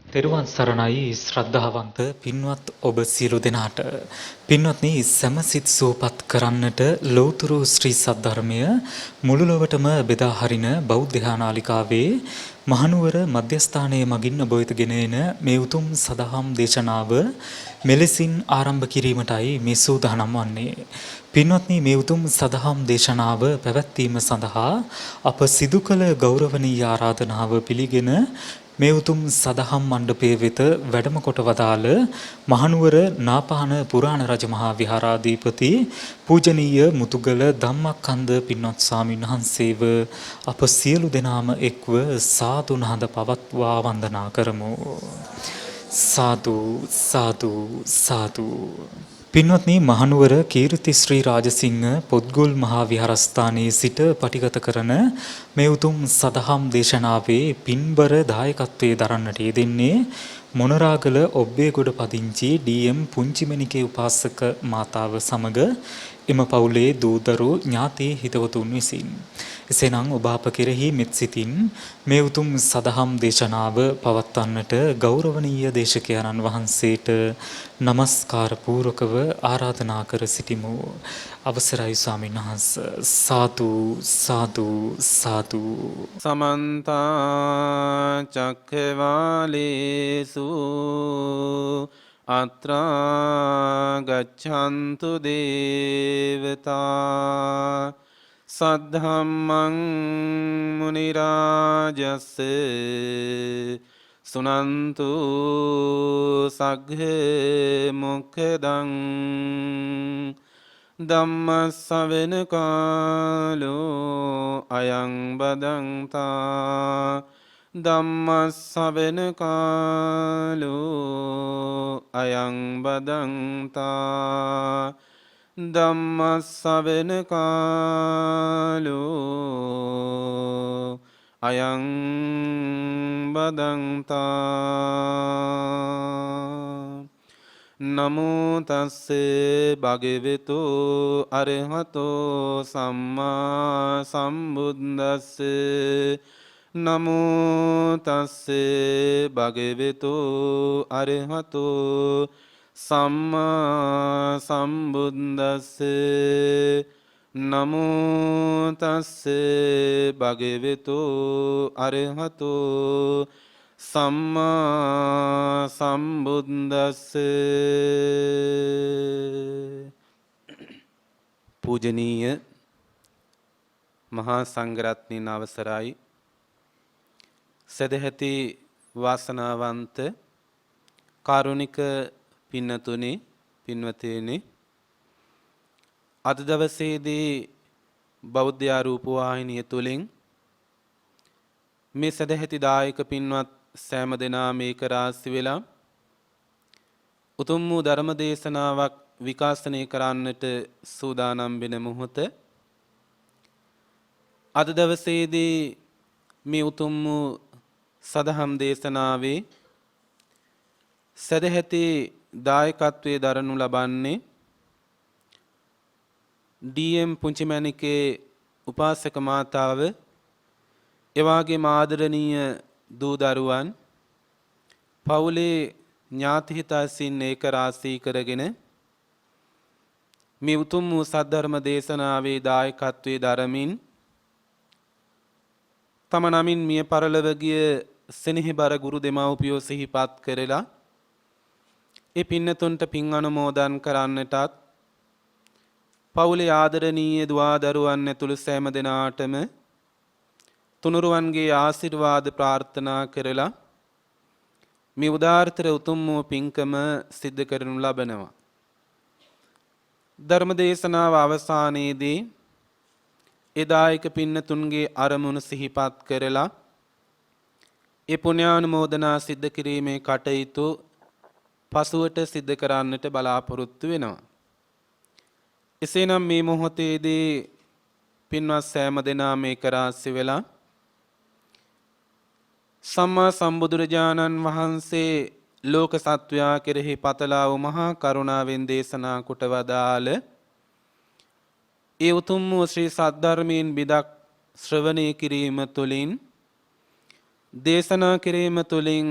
තෙරුවන් සරණයි ශ්‍රද්ධාවන්ත පින්වත් ඔබ සියලු දෙනාට පින්වත්නි සමසිත සූපත් කරන්නට ලෞතර ශ්‍රී සද්ධර්මය මුළු ලොවටම බෙදා හරින බෞද්ධ නාලිකාවේ මහනුවර මධ්‍යස්ථානයේ මගින් ඔබ වෙත ගෙන එන මේ උතුම් සදහම් දේශනාව මෙලෙසින් ආරම්භ කිරීමටයි මේ සූදානම් වන්නේ. පින්වත්නි මේ උතුම් සදහම් දේශනාව පැවැත්වීම සඳහා අප සිදු කළ ගෞරවනීය ආරාධනාව පිළිගෙන මේ උතුම් සදහම් මණ්ඩපයේ වෙත වැඩම කොට වදාළ මහනුවර නාපාන පුරාණ රජමහා විහාරාධිපති පූජනීය මුතුගල ධම්මකන්ද පින්වත් ස්වාමීන් වහන්සේව අප සියලු දෙනාම එක්ව සාදු නහඳ පවත්වා වන්දනා කරමු. සාදු සාදු සාදු. පින්වත්නි මහනුවර කීර්ති ශ්‍රී රාජසිංහ පොත්ගුල් මහා විහාරස්ථානයේ සිට පටිගත කරන මේ උතුම් සදහම් දේශනාවේ පින්බර දායකත්වයේ දරන්නට යෙදෙන්නේ මොනරාගල ඔබ්බේගොඩ පදිංචි ඩී.එම්. පුංචිමණිකේ උපාසක මාතාව සමග එම පවුලේ දූදරු ඥාති හිතවතුන් විසින්. එසේනම් ඔබ අප කෙරෙහි මෙත් සිතින් මේ උතුම් සදහම් දේශනාව පවත්වන්නට ගෞරවනීය දේශකයන්න් වහන්සේට নমස්කාර පූර්වකව ආරාධනා කර සිටිමු. අවසරයි ස්වාමීන් වහන්ස. සාදු සාදු සාදු. සමන්ත චක්ඛවාලේසු අත්‍රා ගච්ඡන්තු දේවතා සද්ධම්මං මුනි රාජස්ස සුනන්තු සග්ග මොක්ඛදං ධම්ම ශ්‍රවණ කාලෝ අයං බදන්තා ධම්ම ශ්‍රවණ කාලෝ අයං බදන්තා ධම්ම ශ්‍රවණ කාලෝ අයං බදන්තා. නමෝ තස්සේ භගවතු අරහතෝ සම්මා සම්බුද්දස්සේ නමෝ තස්සේ භගවතු අරහතෝ සම්මා සම්බුද්දස්සේ නමෝ තස්සේ භගවතු අරහතෝ සම්මා සම්බුද්දස්සේ. පූජනීය මහා සංඝරත්නයන් අවසරයි, සදැහැති වාසනාවන්ත කාරුණික පින්නතුනි පින්වතෙනි, අද දවසේදී බෞද්ධ ආරූප වාහිනිය තුලින් මේ සදැහැති දායක පින්වත් සෑම දෙනාම ඒක රාශි වෙලා උතුම් වූ ධර්ම දේශනාවක් විකාශනය කරන්නට සූදානම් වෙන මොහොත අද දවසේදී මේ උතුම් වූ සදහම් දේශනාවේ සදැහැති දායකත්වයේ දරනු ලබන්නේ ඩී.එම්. පුංචිමණිකේ උපාසක මාතාව, එවාගේ ආදරණීය දූ දරුවන්, පවුලේ ඥාති හිතයිසින් ඒක රාශී කරගෙන මේ උතුම් වූ සද්ධර්ම දේශනාවේ දායකත්වයේ දරමින් තම නමින් මිය පරලොව ගිය සෙනෙහබර ගුරු දෙමව්පියෝ සිහිපත් කරලා ඒ පින්නතුන්ට පින් අනුමෝදන් කරන්නටත්, පවුලේ ආදරණීය දුවා දරුවන් ඇතුළු සෑම දෙනාටම තුනුරුවන්ගේ ආශිර්වාද ප්‍රාර්ථනා කරලා මේ උදාාරතර උතුම් වූ පින්කම සිද්ධ කරනු ලබනවා. ධර්ම දේශනාව අවසානයේදී එදායක පින්නතුන්ගේ අරමුණු සිහිපත් කරලා ඒ පුණ්‍යානුමෝදනා සිද්ධ කිරීමේ කටයුතු පසුවට සිද්ධ කරන්නට බලාපොරොත්තු වෙනවා. එසේනම් මේ මොහොතේදී පින්වත් සෑම දෙනාම ඒක රාශි වෙලා සම්මා සම්බුදුරජාණන් වහන්සේ ලෝක සත්වයා කෙරෙහි පතලා වූ මහා කරුණාවෙන් දේශනා කොට වදාළ ඒ උතුම් වූ ශ්‍රී සද්ධර්මයෙන් බිදක් ශ්‍රවණය කිරීම තුළින්, දේශනා කිරීම තුළින්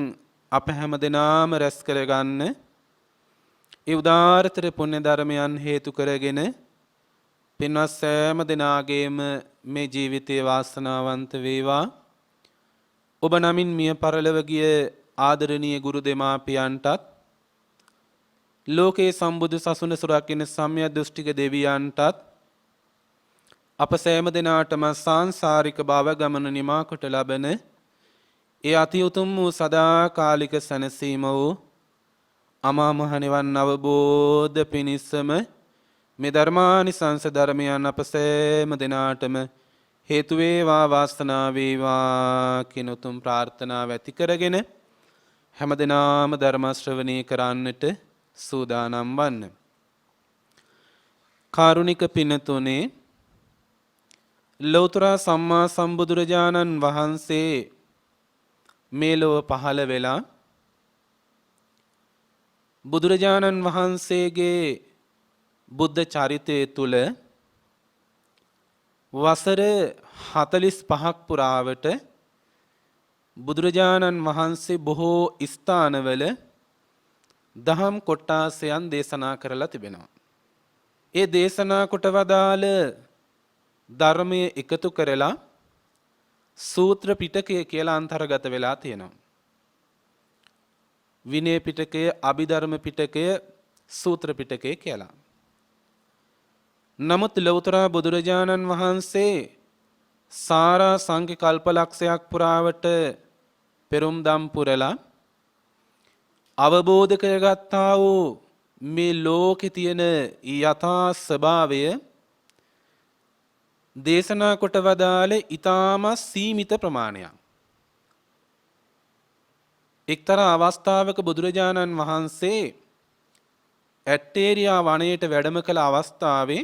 අප හැම දෙනාම රැස් කරගන්න ඒ උදාාරතර පුණ්‍ය ධර්මයන් හේතු කරගෙන පින්වත් සෑම දෙනාගේම මේ ජීවිතයේ වාසනාවන්ත වේවා. ඔබ නමින් මිය පරලොව ගිය ආදරණීය ගුරු දෙමාපියන්ටත් ලෝකේ සම්බුදු සසුන සුරකින්න සම්‍යක් දෘෂ්ටික දෙවියන්ටත් අප සෑම දෙනාටම සාංසාරික භව ගමන නිමා කොට ලබන ඒ අති උතුම් වූ සදාකාලික සැනසීම වූ අමා මහ නිවන් අවබෝධ පිණිසම මේ ධර්මානිසංස ධර්මයන් අප සෑම දෙනාටම හේතු වේවා වාසනාව වේවා කියන උතුම් ප්‍රාර්ථනාව ඇති කරගෙන හැම දිනම ධර්ම ශ්‍රවණය කරන්නට සූදානම් වන්න. කාරුණික පින්තුනේ ලෞතර සම්මා සම්බුදුරජාණන් වහන්සේ මේ ලොව පහළ වෙලා බුදුරජාණන් වහන්සේගේ බුද්ධ චරිතය තුල වසර 45ක් පුරාවට බුදුරජාණන් වහන්සේ බොහෝ ස්ථානවල දහම් කොටාසයන් දේශනා කරලා තිබෙනවා. ඒ දේශනා කොට වදාළ ධර්මයේ එකතු කරලා සූත්‍ර පිටකය කියලා අන්තර්ගත වෙලා තියෙනවා. විනය පිටකය, අභිධර්ම පිටකය, සූත්‍ර පිටකය කියලා. නමුත් ලෞතර බුදුරජාණන් වහන්සේ සාරා සංඛ්‍ය කල්පලක්ෂයක් පුරාවට පෙරම් දම් පුරලා අවබෝධ කරගත්තා වූ මේ ලෝකේ තියෙන යථා ස්වභාවය දේශනා කොට වදාළ ඊටාම සීමිත ප්‍රමාණයක්. එක්තරා අවස්ථාවක බුදුරජාණන් වහන්සේ ඇට්ටේරියා වනයේට වැඩම කළ අවස්ථාවේ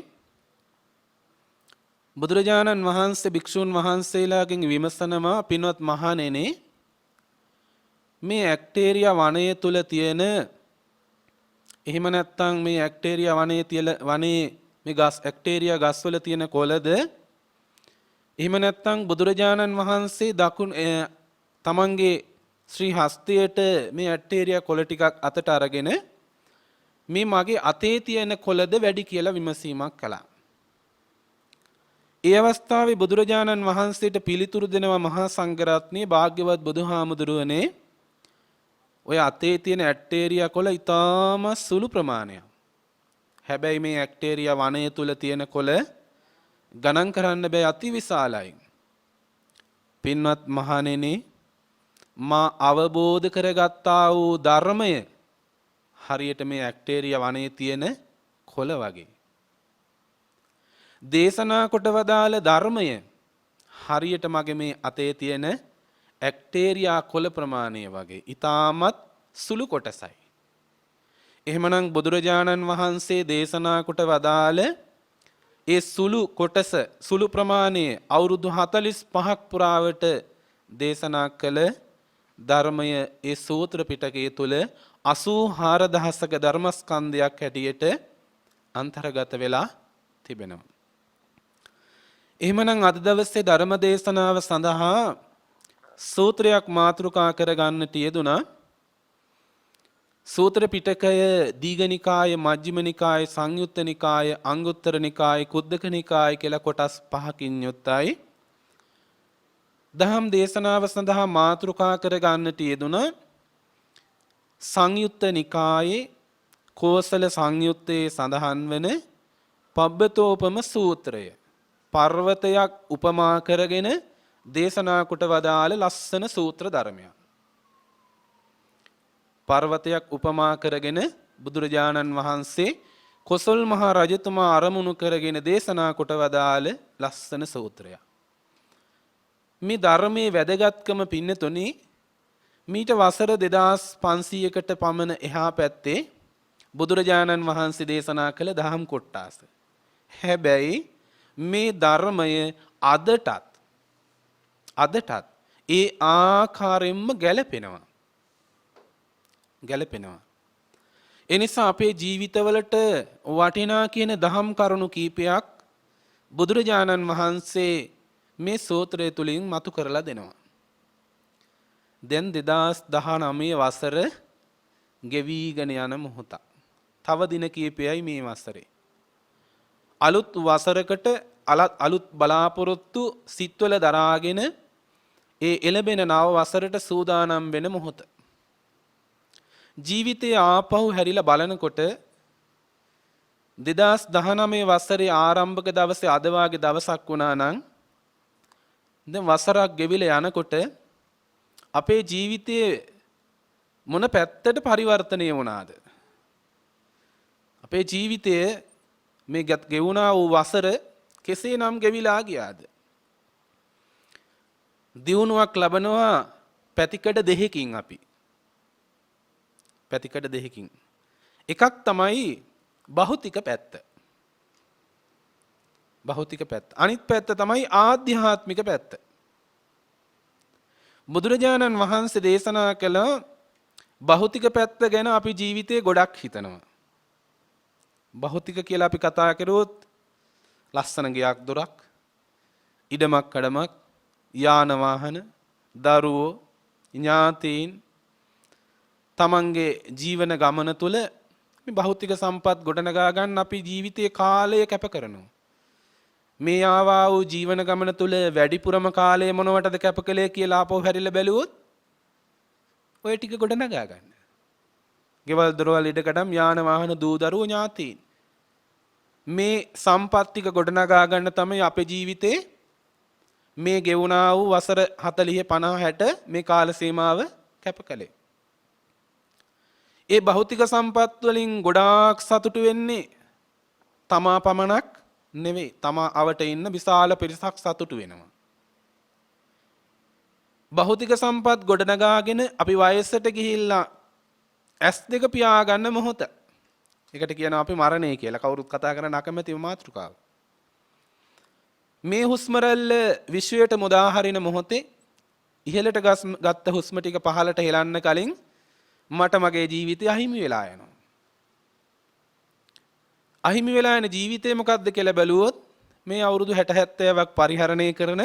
බුදුරජාණන් වහන්සේ භික්ෂුන් වහන්සේලාගෙන් විමසනවා, පින්වත් මහණෙනි, මේ ඇක්ටේරියා වනය තුල තියෙන, එහෙම නැත්නම් මේ ඇක්ටේරියා වනයේ මේ ගස් ඇක්ටේරියා ගස්වල තියෙන කොළද, එහෙම නැත්නම් බුදුරජාණන් වහන්සේ තමන්ගේ ශ්‍රී හස්තයට මේ ඇක්ටේරියා කොළ ටිකක් අතට අරගෙන මේ මගේ අතේ තියෙන කොළද වැඩි කියලා විමසීමක් කළා. ඒ අවස්ථාවේ බුදුරජාණන් වහන්සේට පිළිතුරු දෙනවා මහා සංඝරත්නයේ භාග්‍යවත් බුදුහාමුදුරුවනේ, ඔය අතේ තියෙන ඇක්ටේරියා කොළ ඊටාම සුළු ප්‍රමාණයක්. හැබැයි මේ ඇක්ටේරියා වනය තුල තියෙන කොළ ගණන් කරන්න බෑ, අති විශාලයි. පින්වත් මහණෙනි, මා අවබෝධ කරගත්තා වූ ධර්මය හරියට මේ ඇක්ටේරියා වනයේ තියෙන කොළ වගේ. දේශනා කොට වදාළ ධර්මය හරියට මගේ මේ අතේ තියෙන ඇක්ටේරියා කොළ ප්‍රමාණය වගේ ඊටමත් සුළු කොටසයි. එහෙමනම් බුදුරජාණන් වහන්සේ දේශනා කොට වදාළ ඒ සුළු කොටස, සුළු ප්‍රමාණය අවුරුදු 45ක් පුරාවට දේශනා කළ ධර්මය ඒ සූත්‍ර පිටකයේ තුල 84000ක ධර්මස්කන්ධයක් හැටියට අන්තර්ගත වෙලා තිබෙනවා. එහෙමනම් අද දවසේ ධර්ම දේශනාව සඳහා සූත්‍රයක් මාතෘකා කරගන්නට යෙදුණා. සූත්‍ර පිටකය දීඝනිකාය, මජ්ක්‍ධිම නිකාය, සංයුත්ත නිකාය, අංගුත්තර නිකාය, කුද්දක නිකාය කියලා කොටස් 5කින් යුක්තයි. දහම් දේශනාව සඳහා මාතෘකා කරගන්නට යෙදුණා සංයුත්ත නිකායේ කෝසල සංයුත්තේ සඳහන් වන පබ්බතෝපම සූත්‍රය. පර්වතයක් උපමා කරගෙන දේශනා කොට වදාළ ලස්සන සූත්‍ර ධර්මයක්. පර්වතයක් උපමා කරගෙන බුදුරජාණන් වහන්සේ කොසල් මහ රජතුමා අරමුණු කරගෙන දේශනා කොට වදාළ ලස්සන සූත්‍රයක්. මේ ධර්මයේ වැදගත්කම පින්නතුනි, මීට වසර 2500කට පමණ එහා පැත්තේ බුදුරජාණන් වහන්සේ දේශනා කළ දහම් කොටාස. හැබැයි මේ ධර්මය අදටත් ඒ ආකාරයෙන්ම ගැලපෙනවා. එනිසා අපේ ජීවිතවලට වටිනා කියන දහම් කරුණු කීපයක් බුදුරජාණන් වහන්සේ මේ සූත්‍රය තුලින් මතු කරලා දෙනවා. දැන් 2019 වසර ගෙවීගෙන යන මොහොත. තව දින කීපයයි මේ වසරේ. අලුත් වසරකට අලුත් බලාපොරොත්තු සිත්වල දරාගෙන ඒ එළබෙන නව වසරට සූදානම් වෙන මොහොත. ජීවිතයේ ආපහු හැරිලා බලනකොට 2019 වසරේ ආරම්භක දවසේ අද වාගේ දවසක් වුණා නම් දැන් වසරක් ගෙවිලා යනකොට අපේ ජීවිතයේ මොන පැත්තට පරිවර්තනය වුණාද? අපේ ජීවිතයේ මේ ගෙවුණා වූ වසර කෙසේනම් ගෙවිලා ගියාද? දියුණුවක් ලබනවා පැතිකඩ දෙකකින් අපි. පැතිකඩ දෙකකින්. එකක් තමයි භෞතික පැත්ත. භෞතික පැත්ත. අනිත් පැත්ත තමයි ආධ්‍යාත්මික පැත්ත. බුදුරජාණන් වහන්සේ දේශනා කළ භෞතික පැත්ත ගැන අපි ජීවිතේ ගොඩක් හිතනවා. භෞතික කියලා අපි කතා කරුවොත් ලස්සන ගයක් දොරක්, ඉඩමක් කඩමක්, යාන වාහන, දරුවෝ, ඥාතීන් තමන්ගේ ජීවන ගමන තුළ මේ භෞතික සම්පත් ගොඩනගා ගන්න අපි ජීවිතයේ කාලය කැප කරනවා. මේ ආවා වූ ජීවන ගමන තුළ වැඩිපුරම කාලය මොනවටද කැප කළේ කියලා ආපහු හැරිලා බැලුවොත් ඔය ටික ගොඩනගා ගන්න. ගෙවල් දොරවල් ඉඩකඩම් යාන වාහන දූ දරුවෝ ඥාතීන් මේ සම්පත් ටික ගොඩනගා ගන්න තමයි අපේ ජීවිතේ මේ ගෙවුණා වූ වසර 40 50 60 මේ කාල සීමාව කැප කළේ. ඒ භෞතික සම්පත් වලින් ගොඩාක් සතුටු වෙන්නේ තමා පමණක් නෙවෙයි. තමා අවට ඉන්න විශාල පිරිසක් සතුටු වෙනවා. භෞතික සම්පත් ගොඩනගාගෙන අපි වයසට ගිහිල්ලා S2 පියා ගන්න මොහොත. ඒකට කියනවා අපි මරණය කියලා. කවුරුත් කතා කරන අකමැති මාතෘකාව. මේ හුස්ම රැල්ල විශ්වයට මුදා හරින මොහොතේ ඉහළට ගත්ත හුස්ම ටික පහළට හෙලන්න කලින් මට මගේ ජීවිතය අහිමි වෙලා යනවා. අහිමි වෙලා යන ජීවිතේ මොකක්ද කියලා බැලුවොත් මේ අවුරුදු 60 70ක් පරිහරණය කරන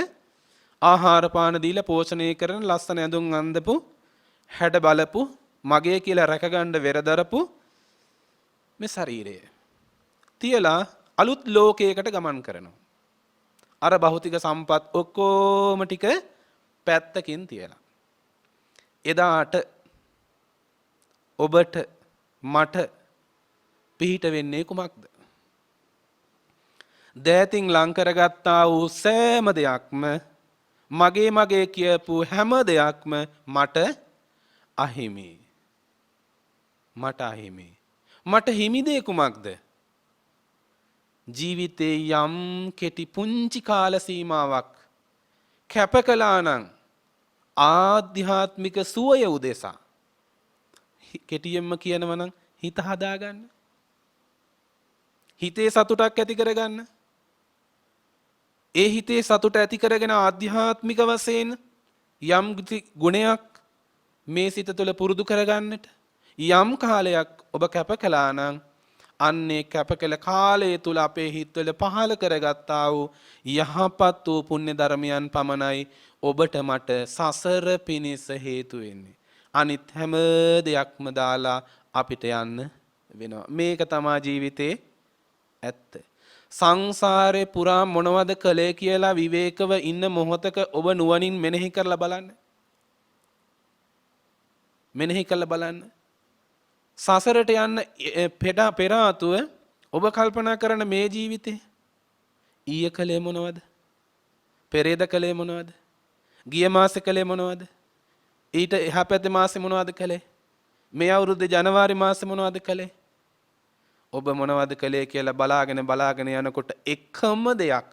ආහාර පාන දීලා පෝෂණය කරන ලස්සන ඇඳුම් අඳපු හැඩ බලපු මගේ කියලා රැකගන්න වෙරදරපු මේ ශරීරය තියලා අලුත් ලෝකයකට ගමන් කරනවා. අර භෞතික සම්පත් ඔක්කොම ටික පැත්තකින් තියලා. එදාට ඔබට මට පිහිට වෙන්නේ කුමක්ද? දෑතින් ලං කරගත්තා වූ සෑම දෙයක්ම මගේ කියපු හැම දෙයක්ම මට අහිමි. මට අහිමි. මට හිමි දේ කුමක්ද? ජීවිතේ යම් කෙටි පුංචි කාල සීමාවක් කැප කළා නම් ආධ්‍යාත්මික සුවය උදෙසා කෙටියෙන්ම කියනවා නම් හිත හදාගන්න. හිතේ සතුටක් ඇති කරගන්න. ඒ හිතේ සතුට ඇති කරගෙන ආධ්‍යාත්මික වශයෙන් යම් ගුණයක් මේ සිත තුළ පුරුදු කරගන්නට යම් කාලයක් ඔබ කැප කළා නම් අන්නේ කැප කළ කාලය තුල අපේ හිතවල පහළ කරගත්තා වූ යහපත් වූ පුණ්‍ය ධර්මයන් පමණයි ඔබට මට සසර පිණිස හේතු වෙන්නේ. අනිත් හැම දෙයක්ම දාලා අපිට යන්න වෙනවා. මේක තමයි ජීවිතේ ඇත්ත. සංසාරේ පුරා මොනවද කළේ කියලා විවේකව ඉන්න මොහොතක ඔබ නුවණින් මෙනෙහි කරලා බලන්න. මෙනෙහි කරලා බලන්න. සසරට යන්න පෙර ආතුව ඔබ කල්පනා කරන මේ ජීවිතේ ඊයේ කලේ මොනවද? පෙරේද කලේ මොනවද? ගිය මාසේ කලේ මොනවද? ඊට එහා පැත්තේ මාසේ මොනවද කලේ? මේ අවුරුද්දේ ජනවාරි මාසේ මොනවද කලේ? ඔබ මොනවද කලේ කියලා බලාගෙන යනකොට එකම දෙයක්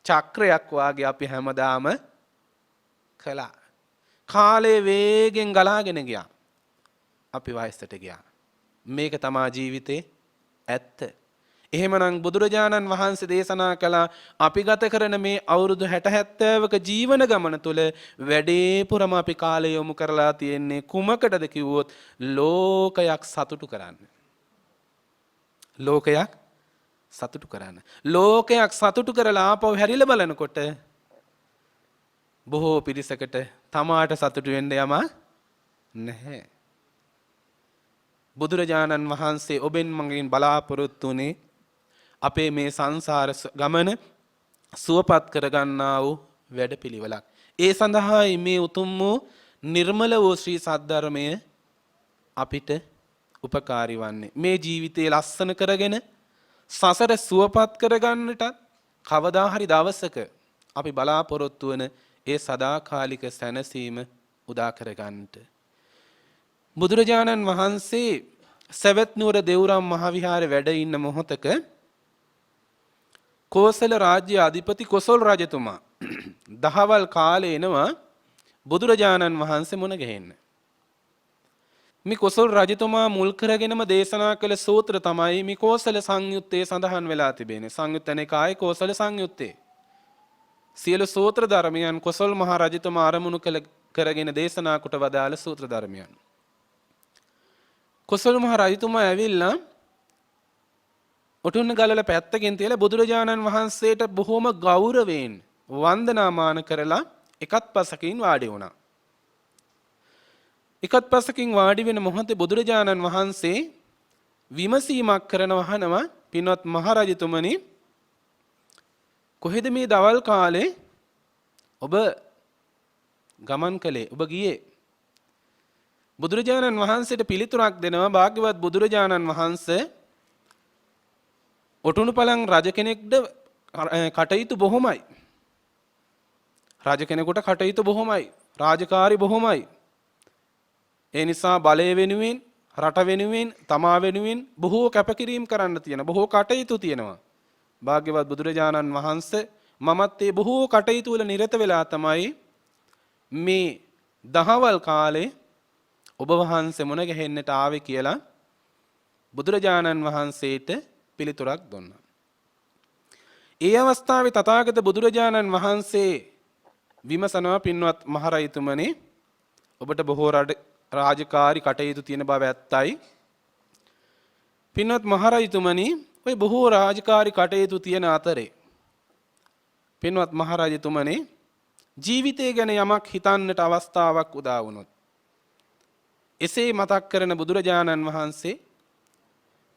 චක්‍රයක් වාගේ අපි හැමදාම කළා. කාලේ වේගෙන් ගලාගෙන ගියා. අපි වයසට ගියා. මේක තමයි ජීවිතේ ඇත්ත. එහෙමනම් බුදුරජාණන් වහන්සේ දේශනා කළා අපි ගත කරන මේ අවුරුදු 60 70ක ජීවන ගමන තුළ වැඩිපුරම අපි කාලය යොමු කරලා තියෙන්නේ කුමකටද කිව්වොත් ලෝකයක් සතුටු කරන්න. ලෝකයක් සතුටු කරන්න. ලෝකයක් සතුටු කරලා ආපහු හැරිලා බලනකොට බොහෝ පිරිසකට තමාට සතුටු වෙන්න යම නැහැ. බුදුරජාණන් වහන්සේ ඔබෙන් මගෙන් බලාපොරොත්තු වුණේ අපේ මේ සංසාර ගමන සුවපත් කරගන්නා වූ වැඩපිළිවෙලක්. ඒ සඳහායි මේ උතුම් වූ නිර්මල වූ ශ්‍රී සද්ධර්මය අපිට උපකාරී වන්නේ. මේ ජීවිතේ ලස්සන කරගෙන සසර සුවපත් කරගන්නට කවදා හරි දවසක අපි බලාපොරොත්තු වන ඒ සදාකාලික සැනසීම උදා කරගන්නට. බුදුරජාණන් වහන්සේ සවැත් නුවර දෙව්රම් මහවිහාරේ වැඩ ඉන්න මොහොතක කෝසල රාජ්‍ය අධිපති කොසල් රජතුමා දහවල් කාලේ එනවා බුදුරජාණන් වහන්සේ මුණ ගැහෙන්න. මේ කොසල් රජතුමා මුල් කරගෙනම දේශනා කළ සූත්‍ර තමයි මේ කෝසල සංයුත්තේ සඳහන් වෙලා තිබෙන්නේ. සංයුත්ත නිකායේ කෝසල සංයුත්තේ සියලු සූත්‍ර ධර්මයන් කොසල් මහ රජතුමා ආරමුණු කරගෙන දේශනා කොට වදාළ සූත්‍ර ධර්මයන්. කොසල් මහ රජතුමා ඇවිල්ලා ඔටුන්න ගලල පැත්තකින් තියලා බුදුරජාණන් වහන්සේට බොහොම ගෞරවයෙන් වන්දනාමාන කරලා එකත් පසකින් වාඩි වුණා. එකත් පසකින් වාඩි වෙන මොහොතේ බුදුරජාණන් වහන්සේ විමසීමක් කරනවා පින්වත් මහරජතුමනි, කොහෙද මේ දවල් කාලේ ඔබ ගමන් කළේ, ඔබ ගියේ? බුදුරජාණන් වහන්සේට පිළිතුරක් දෙනවා භාග්‍යවත් බුදුරජාණන් වහන්සේ ඔටුනු පලං රජ කෙනෙක්ද කටයුතු බොහොමයි. රජ කෙනෙකුට කටයුතු බොහොමයි. රාජකාරි බොහොමයි. ඒ නිසා බලය වෙනුවෙන්, රට වෙනුවෙන්, තමා වෙනුවෙන් බොහෝ කැපකිරීම කරන්න තියෙන, බොහෝ කටයුතු තියෙනවා. භාග්‍යවත් බුදුරජාණන් වහන්සේ මමත් ඒ බොහෝ කටයුතු වල නිරත වෙලා තමයි මේ දහවල් කාලේ ඔබ වහන්සේ මුණ ගැහෙන්නට ආවේ කියලා බුදුරජාණන් වහන්සේට පිළිතුරක් දුන්නා. ඒ අවස්ථාවේ තථාගත බුදුරජාණන් වහන්සේ විමසනවා පින්වත් මහරජතුමනි, ඔබට බොහෝ රාජකාරී කටයුතු තියෙන බව ඇත්තයි. පින්වත් මහරජතුමනි, ඔය බොහෝ රාජකාරී කටයුතු තියෙන අතරේ පින්වත් මහරජතුමනි ජීවිතය ගැන යමක් හිතන්නට අවස්ථාවක් උදා වුණොත්, එසේ මතක් කරන බුදුරජාණන් වහන්සේ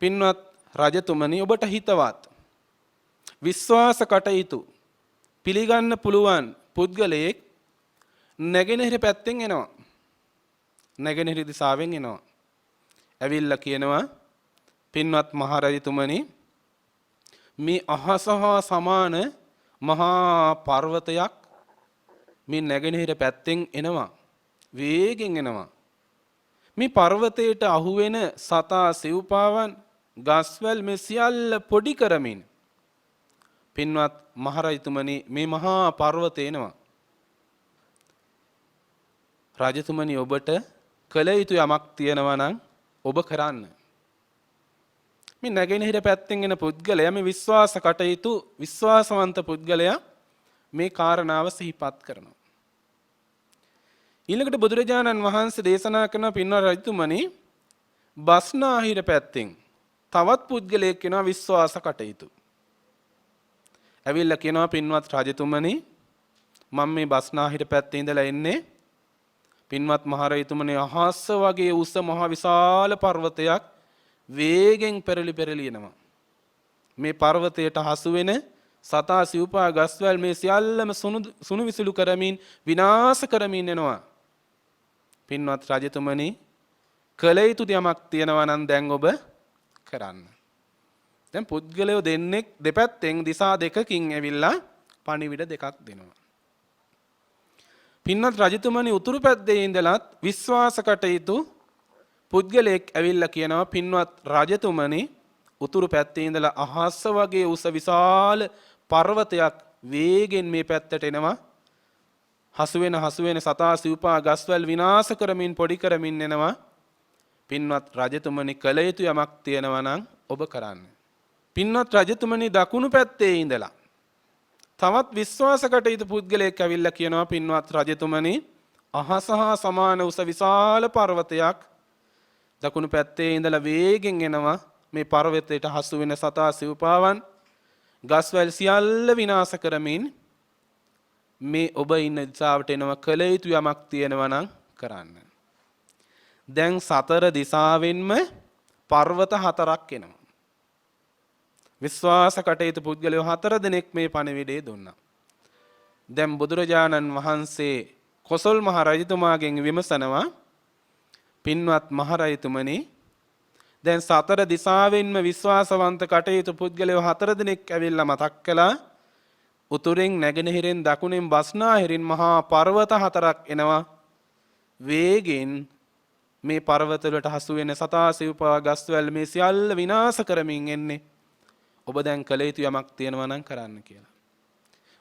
පින්වත් රජතුමනි, ඔබට හිතවත් විශ්වාස කටයුතු පිළිගන්න පුළුවන් පුද්ගලයෙක් නැගෙනහිර පැත්තෙන් එනවා. නැගෙනහිර දිසාවෙන් එනවා. ඇවිල්ලා කියනවා පින්වත් මහරජතුමනි, මේ අහස හා සමාන මහා පර්වතයක් මේ නැගෙනහිර පැත්තෙන් එනවා. වේගෙන් එනවා. මේ පර්වතයට අහුවෙන සතා සිව්පාවන් ගස්වැල් මේ සියල්ල පොඩි කරමින් පින්වත් මහරජතුමනි මේ මහා පර්වතය එනවා. රජතුමනි, ඔබට කළ යුතු යමක් තියෙනවා නම් ඔබ කරන්න. මේ නැගෙනහිර පැත්තෙන් එන පුද්ගලයා, මේ විශ්වාස කටයුතු විශ්වාසවන්ත පුද්ගලයා මේ කාරණාව සිහිපත් කරනවා. ඊළඟට බුදුරජාණන් වහන්සේ දේශනා කරන පින්වත් රජතුමනි, බස්නාහිර පැත්තෙන් තවත් පුද්ගලයෙක් වෙනවා විශ්වාස කටයුතු. ඇවිල්ලා කියනවා පින්වත් රජතුමනි, මම මේ බස්නාහිර පැත්තේ ඉඳලා එන්නේ. පින්වත් මහරජතුමනි, අහස වගේ උස මහ විශාල පර්වතයක් වේගෙන් පෙරලි පෙරලි එනවා. මේ පර්වතයට හසු වෙන සතා සිව්පා ගස්වැල් මේ සියල්ලම සුණු විසුළු කරමින් විනාශ කරමින් එනවා. පින්වත් රජතුමනි, කළ යුතු යමක් තියෙනවා නම් දැන් ඔබ කරන්න. දැන් පුද්ගලයෝ දෙන්නෙක් දෙපැත්තෙන් දිසා දෙකකින් ඇවිල්ලා පණිවිඩ දෙකක් දෙනවා. පින්වත් රජතුමනි, උතුරු පැත්තේ ඉඳලත් විශ්වාස කටයුතු පුද්ගලයෙක් ඇවිල්ලා කියනවා පින්වත් රජතුමනි, උතුරු පැත්තේ ඉඳලා අහස වගේ උස විශාල පර්වතයක් වේගෙන් මේ පැත්තට එනවා. හසු වෙන සතා සිව්පා ගස්වැල් විනාශ කරමින් පොඩි කරමින් එනවා. පින්වත් රජතුමනි, කළ යුතු යමක් තියෙනවා නම් ඔබ කරන්න. පින්වත් රජතුමනි, දකුණු පැත්තේ ඉඳලා තවත් විශ්වාස කටයුතු පුද්ගලයෙක් ඇවිල්ලා කියනවා පින්වත් රජතුමනි, අහස හා සමාන උස විශාල පර්වතයක් දකුණු පැත්තේ ඉඳලා වේගෙන් එනවා. මේ පර්වතයට හසු වෙන සතා සිව්පාවන් ගස්වැල් සියල්ල විනාශ කරමින් මේ ඔබ ඉන්න දිශාවට එනවා. කළ යුතු යමක් තියෙනවා නම් කරන්න. දැන් සතර දිසාවෙන්ම පර්වත 4ක් එනවා. විශ්වාස කටයුතු පුද්ගලයෝ 4 දෙනෙක් මේ පණිවිඩය දුන්නා. දැන් බුදුරජාණන් වහන්සේ කොසල් මහ රජතුමාගෙන් විමසනවා, පින්වත් මහ රජතුමනි, දැන් සතර දිසාවෙන්ම විශ්වාසවන්ත කටයුතු පුද්ගලයෝ 4 දෙනෙක් ඇවිල්ලා මතක් කළා. උතුරෙන් නැගෙනහිරෙන් දකුණෙන් බස්නාහිරින් මහා පර්වත 4ක් එනවා. වේගෙන් මේ පර්වත වලට හසු වෙන සතා සිව්පා ගස්වැල් මේ සියල්ල විනාශ කරමින් එන්නේ. ඔබ දැන් කළ යුතු යමක් තියෙනවා නම් කරන්න කියලා.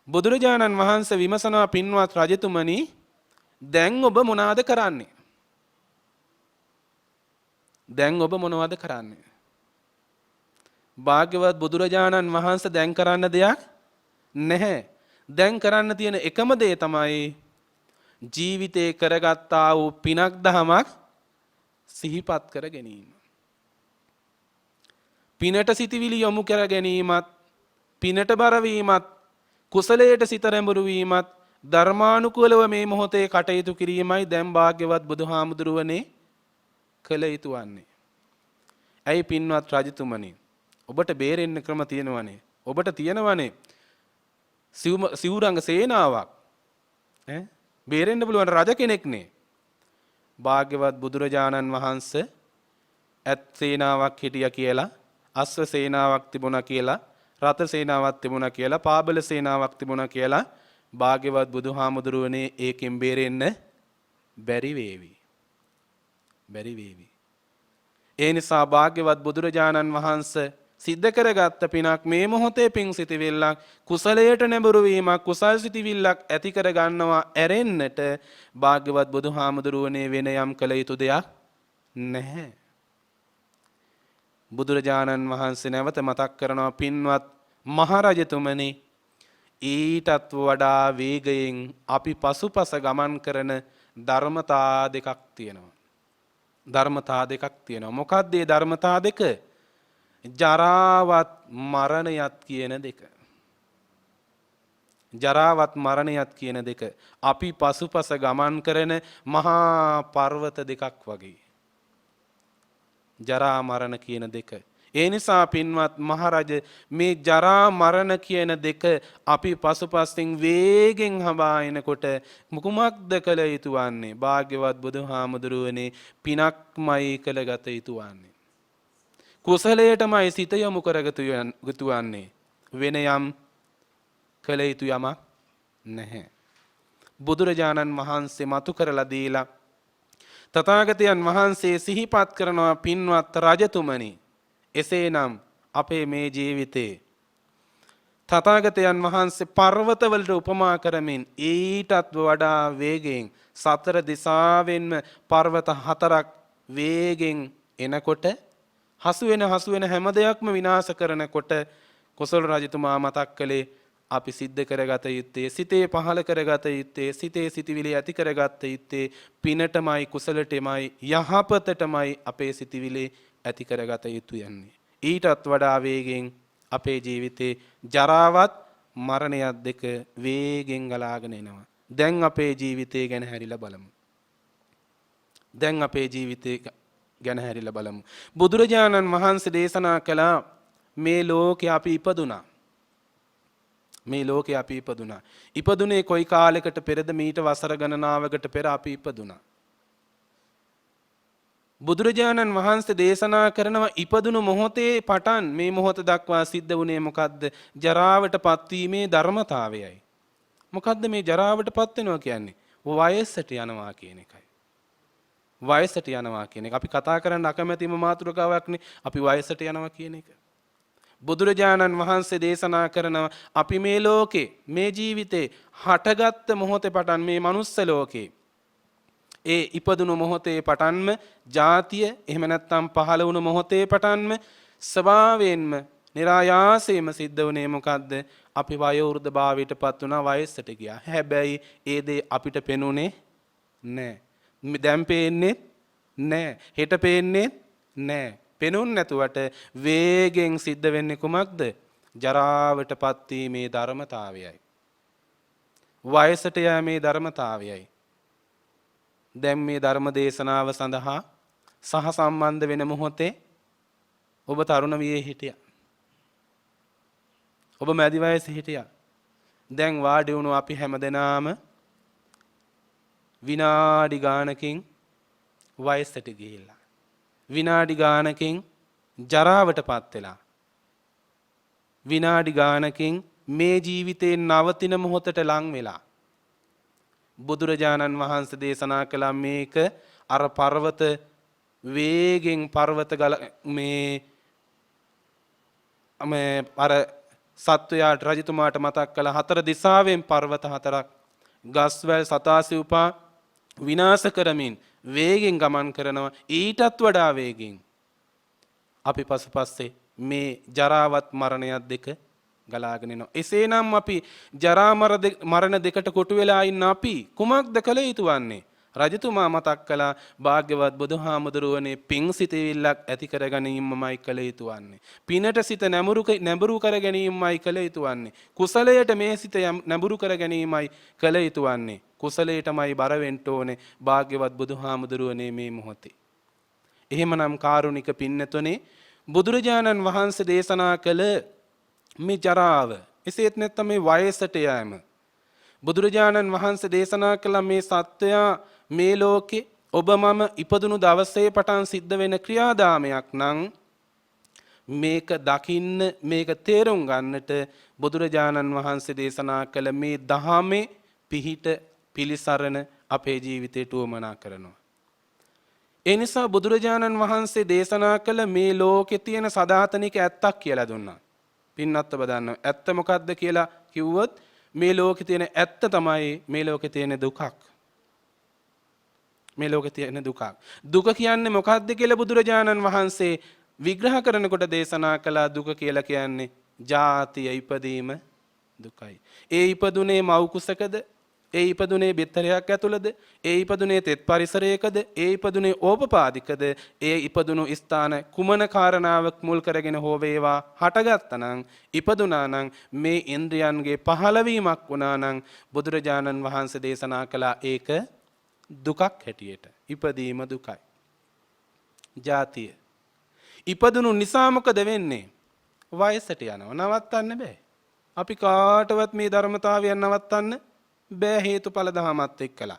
බුදුරජාණන් වහන්සේ විමසනවා, පින්වත් රජතුමනි, දැන් ඔබ මොනවද කරන්නේ? දැන් ඔබ මොනවද කරන්නේ? භාග්‍යවත් බුදුරජාණන් වහන්සේ දැන් කරන්න දෙයක් නැහැ. දැන් කරන්න තියෙන එකම දේ තමයි ජීවිතේ කරගත්තා වූ පිනක් දහමක් සිහිපත් කර ගැනීම. පිනට සිටිවිලි යොමු කර ගැනීමත්, පිනට බර වීමත්, කුසලයට සිත රැඹුරු වීමත්, ධර්මානුකූලව මේ මොහොතේ කටයුතු කිරීමයි දැන් භාග්‍යවත් බුදුහාමුදුරුවනේ කළ යුතු වන්නේ. ඇයි පින්වත් රජතුමනි, ඔබට බේරෙන්න ක්‍රම තියෙනවනේ. ඔබට තියෙනවනේ සිවුරංග සේනාවක්. බේරෙන්න පුළුවන් රජ කෙනෙක්නේ. භාග්‍යවත් බුදුරජාණන් වහන්සේ ඇත් සේනාවක් හිටියා කියලා, අස්ව සේනාවක් තිබුණා කියලා, රථ සේනාවක් තිබුණා කියලා, පාබල සේනාවක් තිබුණා කියලා භාග්‍යවත් බුදුහාමුදුරුවනේ ඒකෙන් බේරෙන්න බැරි වේවි. බැරි වේවි. ඒ නිසා භාග්‍යවත් බුදුරජාණන් වහන්සේ සිද්ධ කරගත්ත පිනක් මේ මොහොතේ පිං සිටිවිල්ලක්, කුසලයට නැඹුරු වීමක්, කුසල් සිටිවිල්ලක් ඇති කර ගන්නවා ඇරෙන්නට භාග්‍යවත් බුදුහාමුදුරුවනේ වෙන යම් කළ යුතු දෙයක් නැහැ. බුදුරජාණන් වහන්සේ නැවත මතක් කරනවා, පින්වත් මහරජතුමනි, ඊටත් වඩා වේගයෙන් අපි පසුපස ගමන් කරන ධර්මතා දෙකක් තියෙනවා. ධර්මතා දෙකක් තියෙනවා. මොකක්ද මේ ධර්මතා දෙක? ජරාවත් මරණයත් කියන දෙක. ජරාවත් මරණයත් කියන දෙක අපි පසුපස ගමන් කරන මහා පර්වත දෙකක් වගේ. ජරා මරණ කියන දෙක. ඒ නිසා පින්වත් මහරජ, මේ ජරා මරණ කියන දෙක අපි පසුපසින් වේගෙන් හඹා එනකොට මුකුමක්ද කළ යුතු වන්නේ? භාග්‍යවත් බුදුහාමුදුරුවනේ පිනක්මයි කළගත යුතු වන්නේ. කුසලයටමයි සිත යොමු කරගත යුතු වන්නේ. වෙන යම් කළ යුතු යමක් නැහැ. බුදුරජාණන් වහන්සේ මතු කරලා දීලා තථාගතයන් වහන්සේ සිහිපත් කරනවා, පින්වත් රජතුමනි, එසේනම් අපේ මේ ජීවිතේ තථාගතයන් වහන්සේ පර්වතවලට උපමා කරමින් ඊටත් වඩා වේගයෙන් සතර දිසාවෙන්ම පර්වත 4ක් වේගෙන් එනකොට හසු වෙන හැම දෙයක්ම විනාශ කරනකොට කොසල් රජතුමා මතක් කළේ, අපි සිද්ධ කරගත යුත්තේ, සිතේ පහළ කරගත යුත්තේ, සිතේ සිටිවිලි ඇති කරගත යුත්තේ පිනටමයි, කුසලටමයි, යහපතටමයි අපේ සිටිවිලි ඇති කරගත යුතු යන්නේ. ඊටත් වඩා වේගෙන් අපේ ජීවිතේ ජරාවත් මරණයත් දෙක වේගෙන් ගලාගෙන එනවා. දැන් අපේ ජීවිතය ගැන හැරිලා බලමු. දැන් අපේ ජීවිතේ ගැන හැරිලා බලමු. බුදුරජාණන් වහන්සේ දේශනා කළා, මේ ලෝකේ අපි ඉපදුනා. මේ ලෝකේ අපි ඉපදුනා. ඉපදුනේ කොයි කාලයකට පෙරද? මීට වසර ගණනාවකට පෙර අපි ඉපදුනා. බුදුරජාණන් වහන්සේ දේශනා කරනවා, ඉපදුණු මොහොතේ පටන් මේ මොහොත දක්වා සිද්ධ වුණේ මොකද්ද? ජරාවට පත්වීමේ ධර්මතාවයයි. මොකද්ද මේ ජරාවට පත් වෙනවා කියන්නේ? වයසට යනවා කියන එකයි. වයසට යනවා කියන එක. අපි කතා කරන්න අකමැතිම මාතෘකාවක්නේ අපි වයසට යනවා කියන එක. බුදුරජාණන් වහන්සේ දේශනා කරනවා, අපි මේ ලෝකේ, මේ ජීවිතේ හටගත්ත මොහොතේ පටන් මේ මනුස්ස ලෝකේ, ඒ ඉපදුණු මොහොතේ පටන්ම ජාතිය, එහෙම නැත්නම් පහළ වුණු මොහොතේ පටන්ම ස්වභාවයෙන්ම નિરાයාසයෙන්ම සිද්ධ වුණේ මොකද්ද? අපි වයෝවෘද්ධ භාවයට පත් වුණා, වයසට ගියා. හැබැයි ඒ දේ අපිට පෙනුනේ නැහැ. දැන් පේන්නේ නැහැ. හෙට පේන්නේ නැහැ. පෙනුන් නැතුවට වේගෙන් සිද්ධ වෙන්නේ කුමක්ද? ජරාවට පත්වීමේ ධර්මතාවයයි. වයසට යෑමේ ධර්මතාවයයි. දැන් මේ ධර්ම දේශනාව සඳහා සහ සම්බන්ධ වෙන මොහොතේ ඔබ තරුණ වියේ හිටියා. ඔබ මැදි වයසේ හිටියා. දැන් වාඩි වුණු අපි හැමදෙනාම විනාඩි ගානකින් වයසට ගිහිල්ලා. විනාඩි ගානකින් ජරාවටපත් වෙලා. විනාඩි ගානකින් මේ ජීවිතේ නවතින මොහොතට ලං වෙලා. බුදුරජාණන් වහන්සේ දේශනා කළ මේක අර පර්වත වේගෙන් පර්වත ගල මේ අර සත්වයාට රජතුමාට මතක් කළ හතර දිසාවෙන් පර්වත හතරක් ගස්වැල් සතාසිව්පා විනාශ කරමින් වේගෙන් ගමන් කරනවා. ඊටත් වඩා වේගෙන් අපි පසුපස්සේ මේ ජරාවත් මරණයත් දෙක ගලාගෙන යනවා. එසේනම් අපි ජරා මරණ දෙකට කොටු වෙලා ඉන්න අපි කුමක්ද කළ යුතු වන්නේ? රජතුමා මතක් කළා භාග්‍යවත් බුදුහාමුදුරුවනේ පිං සිතවිල්ලක් ඇති කර ගැනීමමයි කළ යුතු වන්නේ. පිනට සිත නැඹුරු කර ගැනීමමයි කළ යුතු වන්නේ. කුසලයට මේ සිත නැඹුරු කර ගැනීමයි කළ යුතු වන්නේ. කුසලයටමයි බර වෙන්න ඕනේ භාග්‍යවත් බුදුහාමුදුරුවනේ මේ මොහොතේ. එහෙමනම් කාරුණික පින්නතුනේ බුදුරජාණන් වහන්සේ දේශනා කළ මේ ජරාව එසේත් නැත්නම් මේ වයසට යෑම බුදුරජාණන් වහන්සේ දේශනා කළ මේ සත්‍යය මේ ලෝකේ ඔබ මම ඉපදුණු දවසේ පටන් සිද්ධ වෙන ක්‍රියාදාමයක් නම් මේක දකින්න මේක තේරුම් ගන්නට බුදුරජාණන් වහන්සේ දේශනා කළ මේ දහමේ පිහිට පිලිසරණ අපේ ජීවිතයට උවමනා කරනවා. ඒ නිසා බුදුරජාණන් වහන්සේ දේශනා කළ මේ ලෝකේ තියෙන සදාතනික ඇත්තක් කියලා දුන්නා. පින්නත් ඔබ දන්නවා. ඇත්ත මොකක්ද කියලා කිව්වොත් මේ ලෝකේ තියෙන ඇත්ත තමයි මේ ලෝකේ තියෙන දුකක්. මේ ලෝකේ තියෙන දුකක්. දුක කියන්නේ මොකක්ද කියලා බුදුරජාණන් වහන්සේ විග්‍රහ කරනකොට දේශනා කළා. දුක කියලා කියන්නේ ජාතිය ඉපදීම දුකයි. ඒ ඉපදුනේ මව් කුසකද? ඒ ඉපදුනේ බෙත්තරයක් ඇතුළද? ඒ ඉපදුනේ තෙත් පරිසරයකද? ඒ ඉපදුනේ ඕපපාදිකද? ඒ ඉපදුණු ස්ථාන කුමන කාරණාවක් මුල් කරගෙන හෝ වේවා හටගත්තනම් ඉපදුනා නම් මේ ඉන්ද්‍රයන්ගේ පහළවීමක් වුණා නම් බුදුරජාණන් වහන්සේ දේශනා කළා ඒක දුකක් හැටියට. ඉපදීම දුකයි. ජාතිය. ඉපදුණු නිසා මොකද වෙන්නේ? වයසට යනවා. නවත්තන්න බෑ. අපි කාටවත් මේ ධර්මතාවයන් නවත්තන්න බෑ හේතුඵල දහමත් එක්කලා.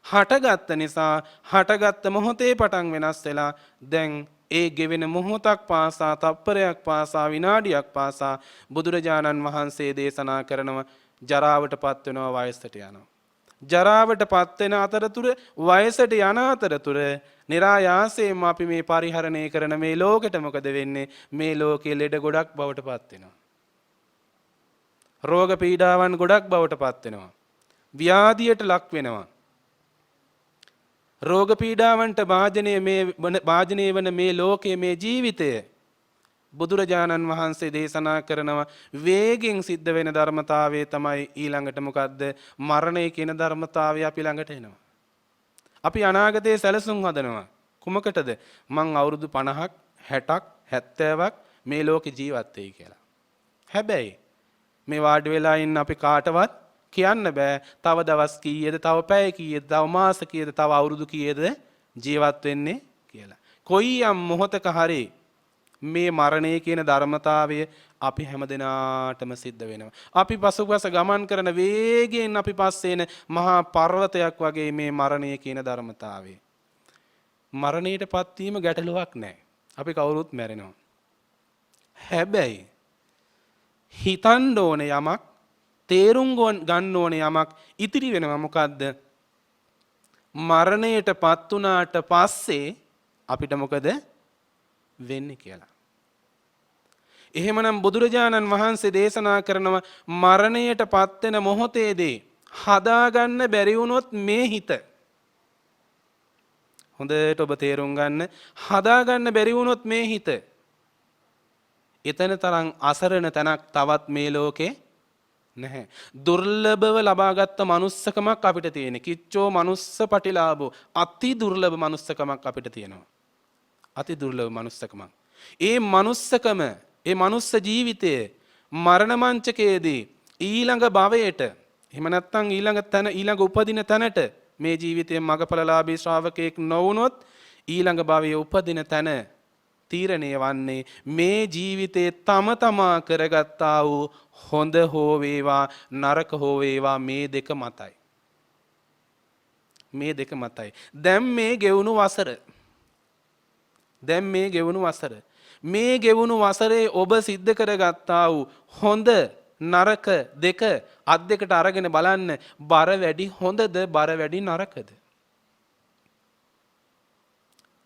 හටගත්ත නිසා හටගත්ත මොහොතේ පටන් වෙනස් වෙලා දැන් ඒ ගෙවෙන මොහොතක් පාසා තප්පරයක් පාසා විනාඩියක් පාසා බුදුරජාණන් වහන්සේ දේශනා කරනවා ජරාවටපත් වෙනවා වයසට යනවා. ජරාවටපත් වෙන අතරතුර වයසට යන අතරතුර નિરાයාසයෙන්ම අපි මේ පරිහරණය කරන මේ ලෝකෙට මොකද වෙන්නේ? මේ ලෝකයේ ලෙඩ ගොඩක් බවටපත් වෙනවා. රෝග පීඩාවන් ගොඩක් බවටපත් වෙනවා. ව්‍යාධියට ලක් වෙනවා. රෝග පීඩාවන්ට භාජනය වන මේ ලෝකයේ මේ ජීවිතය බුදුරජාණන් වහන්සේ දේශනා කරනවා වේගෙන් සිද්ධ වෙන ධර්මතාවය තමයි ඊළඟට මොකද්ද? මරණය කියන ධර්මතාවය අපි ළඟට එනවා. අපි අනාගතයේ සැලසුම් හදනවා. කුමකටද? මං අවුරුදු 50ක් 60ක් 70ක් මේ ලෝකේ ජීවත් වෙයි කියලා. හැබැයි මේ වාඩි වෙලා ඉන්න අපි කාටවත් කියන්න බෑ තව දවස් කීයද, තව පැය කීයද, තව මාස කීයද, තව අවුරුදු කීයද ජීවත් වෙන්නේ කියලා. කොයියම් මොහොතක හරි මේ මරණය කියන ධර්මතාවය අපි හැමදෙනාටම සිද්ධ වෙනවා. අපි පසුපස ගමන් කරන වේගයෙන් අපි පස්සේ එන මහා පර්වතයක් වගේ මේ මරණය කියන ධර්මතාවය. මරණයටපත් වීම ගැටලුවක් නෑ. අපි කවුරුත් මැරෙනවා. හැබැයි හිතන්න ඕනේ යමක්, තේරුම් ගන්න ඕනේ යමක් ඉතිරි වෙනවා. මොකද්ද? මරණයටපත් වුණාට පස්සේ අපිට මොකද වෙන්නේ කියලා. එහෙමනම් බුදුරජාණන් වහන්සේ දේශනා කරනවා මරණයටපත් වෙන මොහොතේදී හදාගන්න බැරි වුණොත් මේ හිත හොඳට ඔබ තේරුම් ගන්න. හදාගන්න බැරි වුණොත් මේ හිත එතන තරම් අසරණ තැනක් තවත් මේ ලෝකේ නැහැ. දුර්ලභව ලබාගත් manussකමක් අපිට තියෙන. කිච්චෝ manuss පටිලාභෝ. අති දුර්ලභ manussකමක් අපිට තියෙනවා. අති දුර්ලභ manussකමක්. ඒ manussකම, ඒ manuss ජීවිතය මරණ මංචකයේදී ඊළඟ භවයට, එහෙම නැත්නම් ඊළඟ උපදින තැනට මේ ජීවිතයේ මගපලලාභී ශ්‍රාවකයෙක් නොවුනොත් ඊළඟ භවයේ උපදින තැන තීරණය වන්නේ මේ ජීවිතේ තම තමා කරගත්තා වූ හොඳ හෝ වේවා නරක හෝ වේවා මේ දෙක මතයි. මේ දෙක මතයි. දැන් මේ ගෙවුණු වසර මේ ගෙවුණු වසරේ ඔබ සිද්ධ කරගත්තා වූ හොඳ නරක දෙක අත් දෙකට අරගෙන බලන්න බර වැඩි හොඳද බර වැඩි නරකද?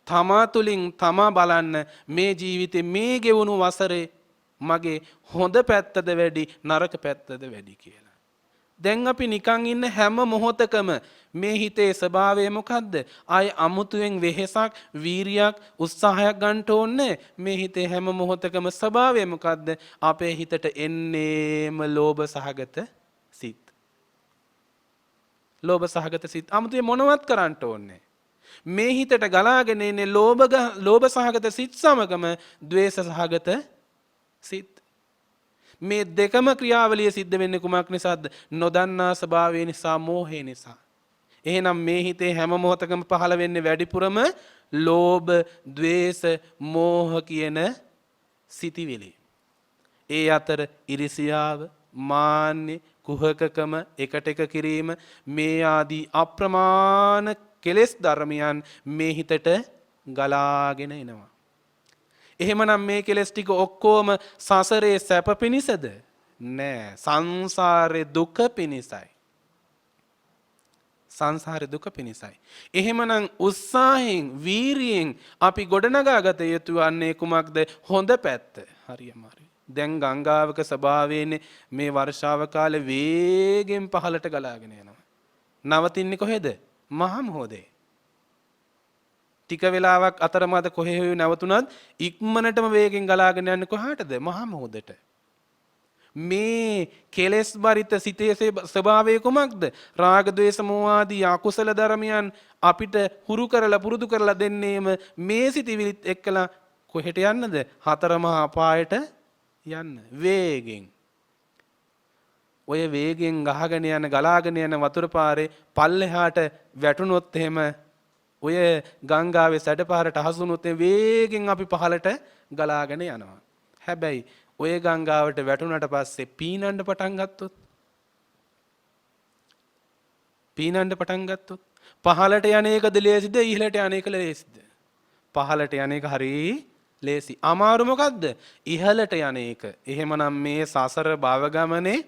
තමා තුළින් තමා බලන්න මේ ජීවිතේ මේ ගෙවුණු වසරේ මගේ හොඳ පැත්තද වැඩි නරක පැත්තද වැඩි කියලා. දැන් අපි නිකන් ඉන්න හැම මොහොතකම මේ හිතේ ස්වභාවය මොකද්ද? ආයේ අමුතුවෙන් වෙහෙසක්, වීරියක්, උත්සාහයක් ගන්න ඕනේ. මේ හිතේ හැම මොහොතකම ස්වභාවය මොකද්ද? අපේ හිතට එන්නේම ලෝභ සහගත සිත්. ලෝභ සහගත සිත් අමුතුවෙන් මොනවත් කරන්න ඕනේ. මේ හිතට ගලාගෙන එන්නේ ලෝභ සහගත සිත් සමගම ද්වේෂ සහගත සිත්. මේ දෙකම ක්‍රියාවලිය සිද්ධ වෙන්නේ කුමක් නිසාද? නොදන්නා ස්වභාවය නිසා, මෝහය නිසා. එහෙනම් මේ හිතේ හැම මොහොතකම පහළ වෙන්නේ වැඩිපුරම ලෝභ, ද්වේෂ, මෝහ කියන සිතිවිලි. ඒ අතර ඉරිසියාව, මාන්නය, කුහකකම, එකට එක කිරීම මේ ආදී අප්‍රමාණ කෙලෙස් ධර්මයන් මේ හිතට ගලාගෙන එනවා. එහෙමනම් මේ කෙලෙස් ටික ඔක්කොම සසරේ සැප පිණිසද? නෑ, සංසාරේ දුක පිණිසයි. සංසාරේ දුක පිණිසයි. එහෙමනම් උත්සාහයෙන්, වීරියෙන් අපි ගොඩනගාගත යුතු වන්නේ කුමක්ද? හොඳ පැත්ත. හරියමාරි. දැන් ගංගාවක ස්වභාවයනේ මේ වර්ෂාව කාලේ වේගෙන් පහළට ගලාගෙන යනවා. නවතින්නේ කොහෙද? මහා මොහොතේ. ටික වෙලාවක් අතරමැද කොහේ හෝ නැවතුණත් ඉක්මනටම වේගෙන් ගලාගෙන යන්නේ කොහාටද? මහා මොහොතට. මේ කෙලෙස් බරිත සිතේ ස්වභාවය කුමක්ද? රාග, ද්වේෂ, මෝහ ආදී අකුසල ධර්මයන් අපිට හුරු කරලා පුරුදු කරලා දෙන්නේම මේ සිතිවිලිත් එක්කලා කොහෙට යන්නද? හතර මහා අපායට යන්න. වේගෙන්. ඔය වේගෙන් ගහගෙන යන ගලාගෙන යන වතුර පාරේ පල්ලෙහාට වැටුනොත් එහෙම ඔය ගංගාවේ සැඩපාරට හසුනොත් වේගෙන් අපි පහළට ගලාගෙන යනවා. හැබැයි ඔය ගංගාවට වැටුණට පස්සේ පීනන්න පටන් ගත්තොත් පහළට යන එකද ලේසිද? ඉහළට යන එක ලේසිද? පහළට යන එක හරි ලේසි. අමාරු මොකද්ද? ඉහළට යන එක. එහෙමනම් මේ සසර භව ගමනේ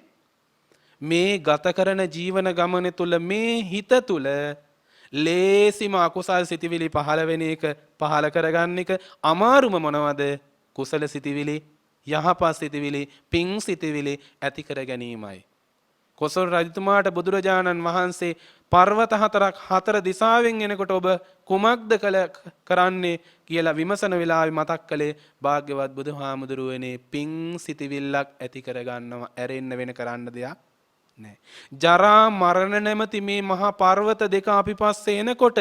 මේ ගත කරන ජීවන ගමනේ තුල මේ හිත තුල ලේසිම අකුසල් සිතිවිලි පහළ වෙන එක, පහළ කරගන්න එක. අමාරුම මොනවද? කුසල සිතිවිලි, යහපත් සිතිවිලි, පිං සිතිවිලි ඇති කර ගැනීමයි. කොසල් රජතුමාට බුදුරජාණන් වහන්සේ පර්වත හතර දිසාවෙන් එනකොට ඔබ කුමක්ද කරන්නේ කියලා විමසන වෙලාවේ මතක් කළේ භාග්‍යවත් බුදුහාමුදුරුවනේ පිං සිතිවිල්ලක් ඇති කරගන්නවා. ඇරෙන්න වෙන කරන්න දෙයක් නෑ. ජරා මරණ නැමැති මේ මහා පර්වත දෙක අපි පස්සේ එනකොට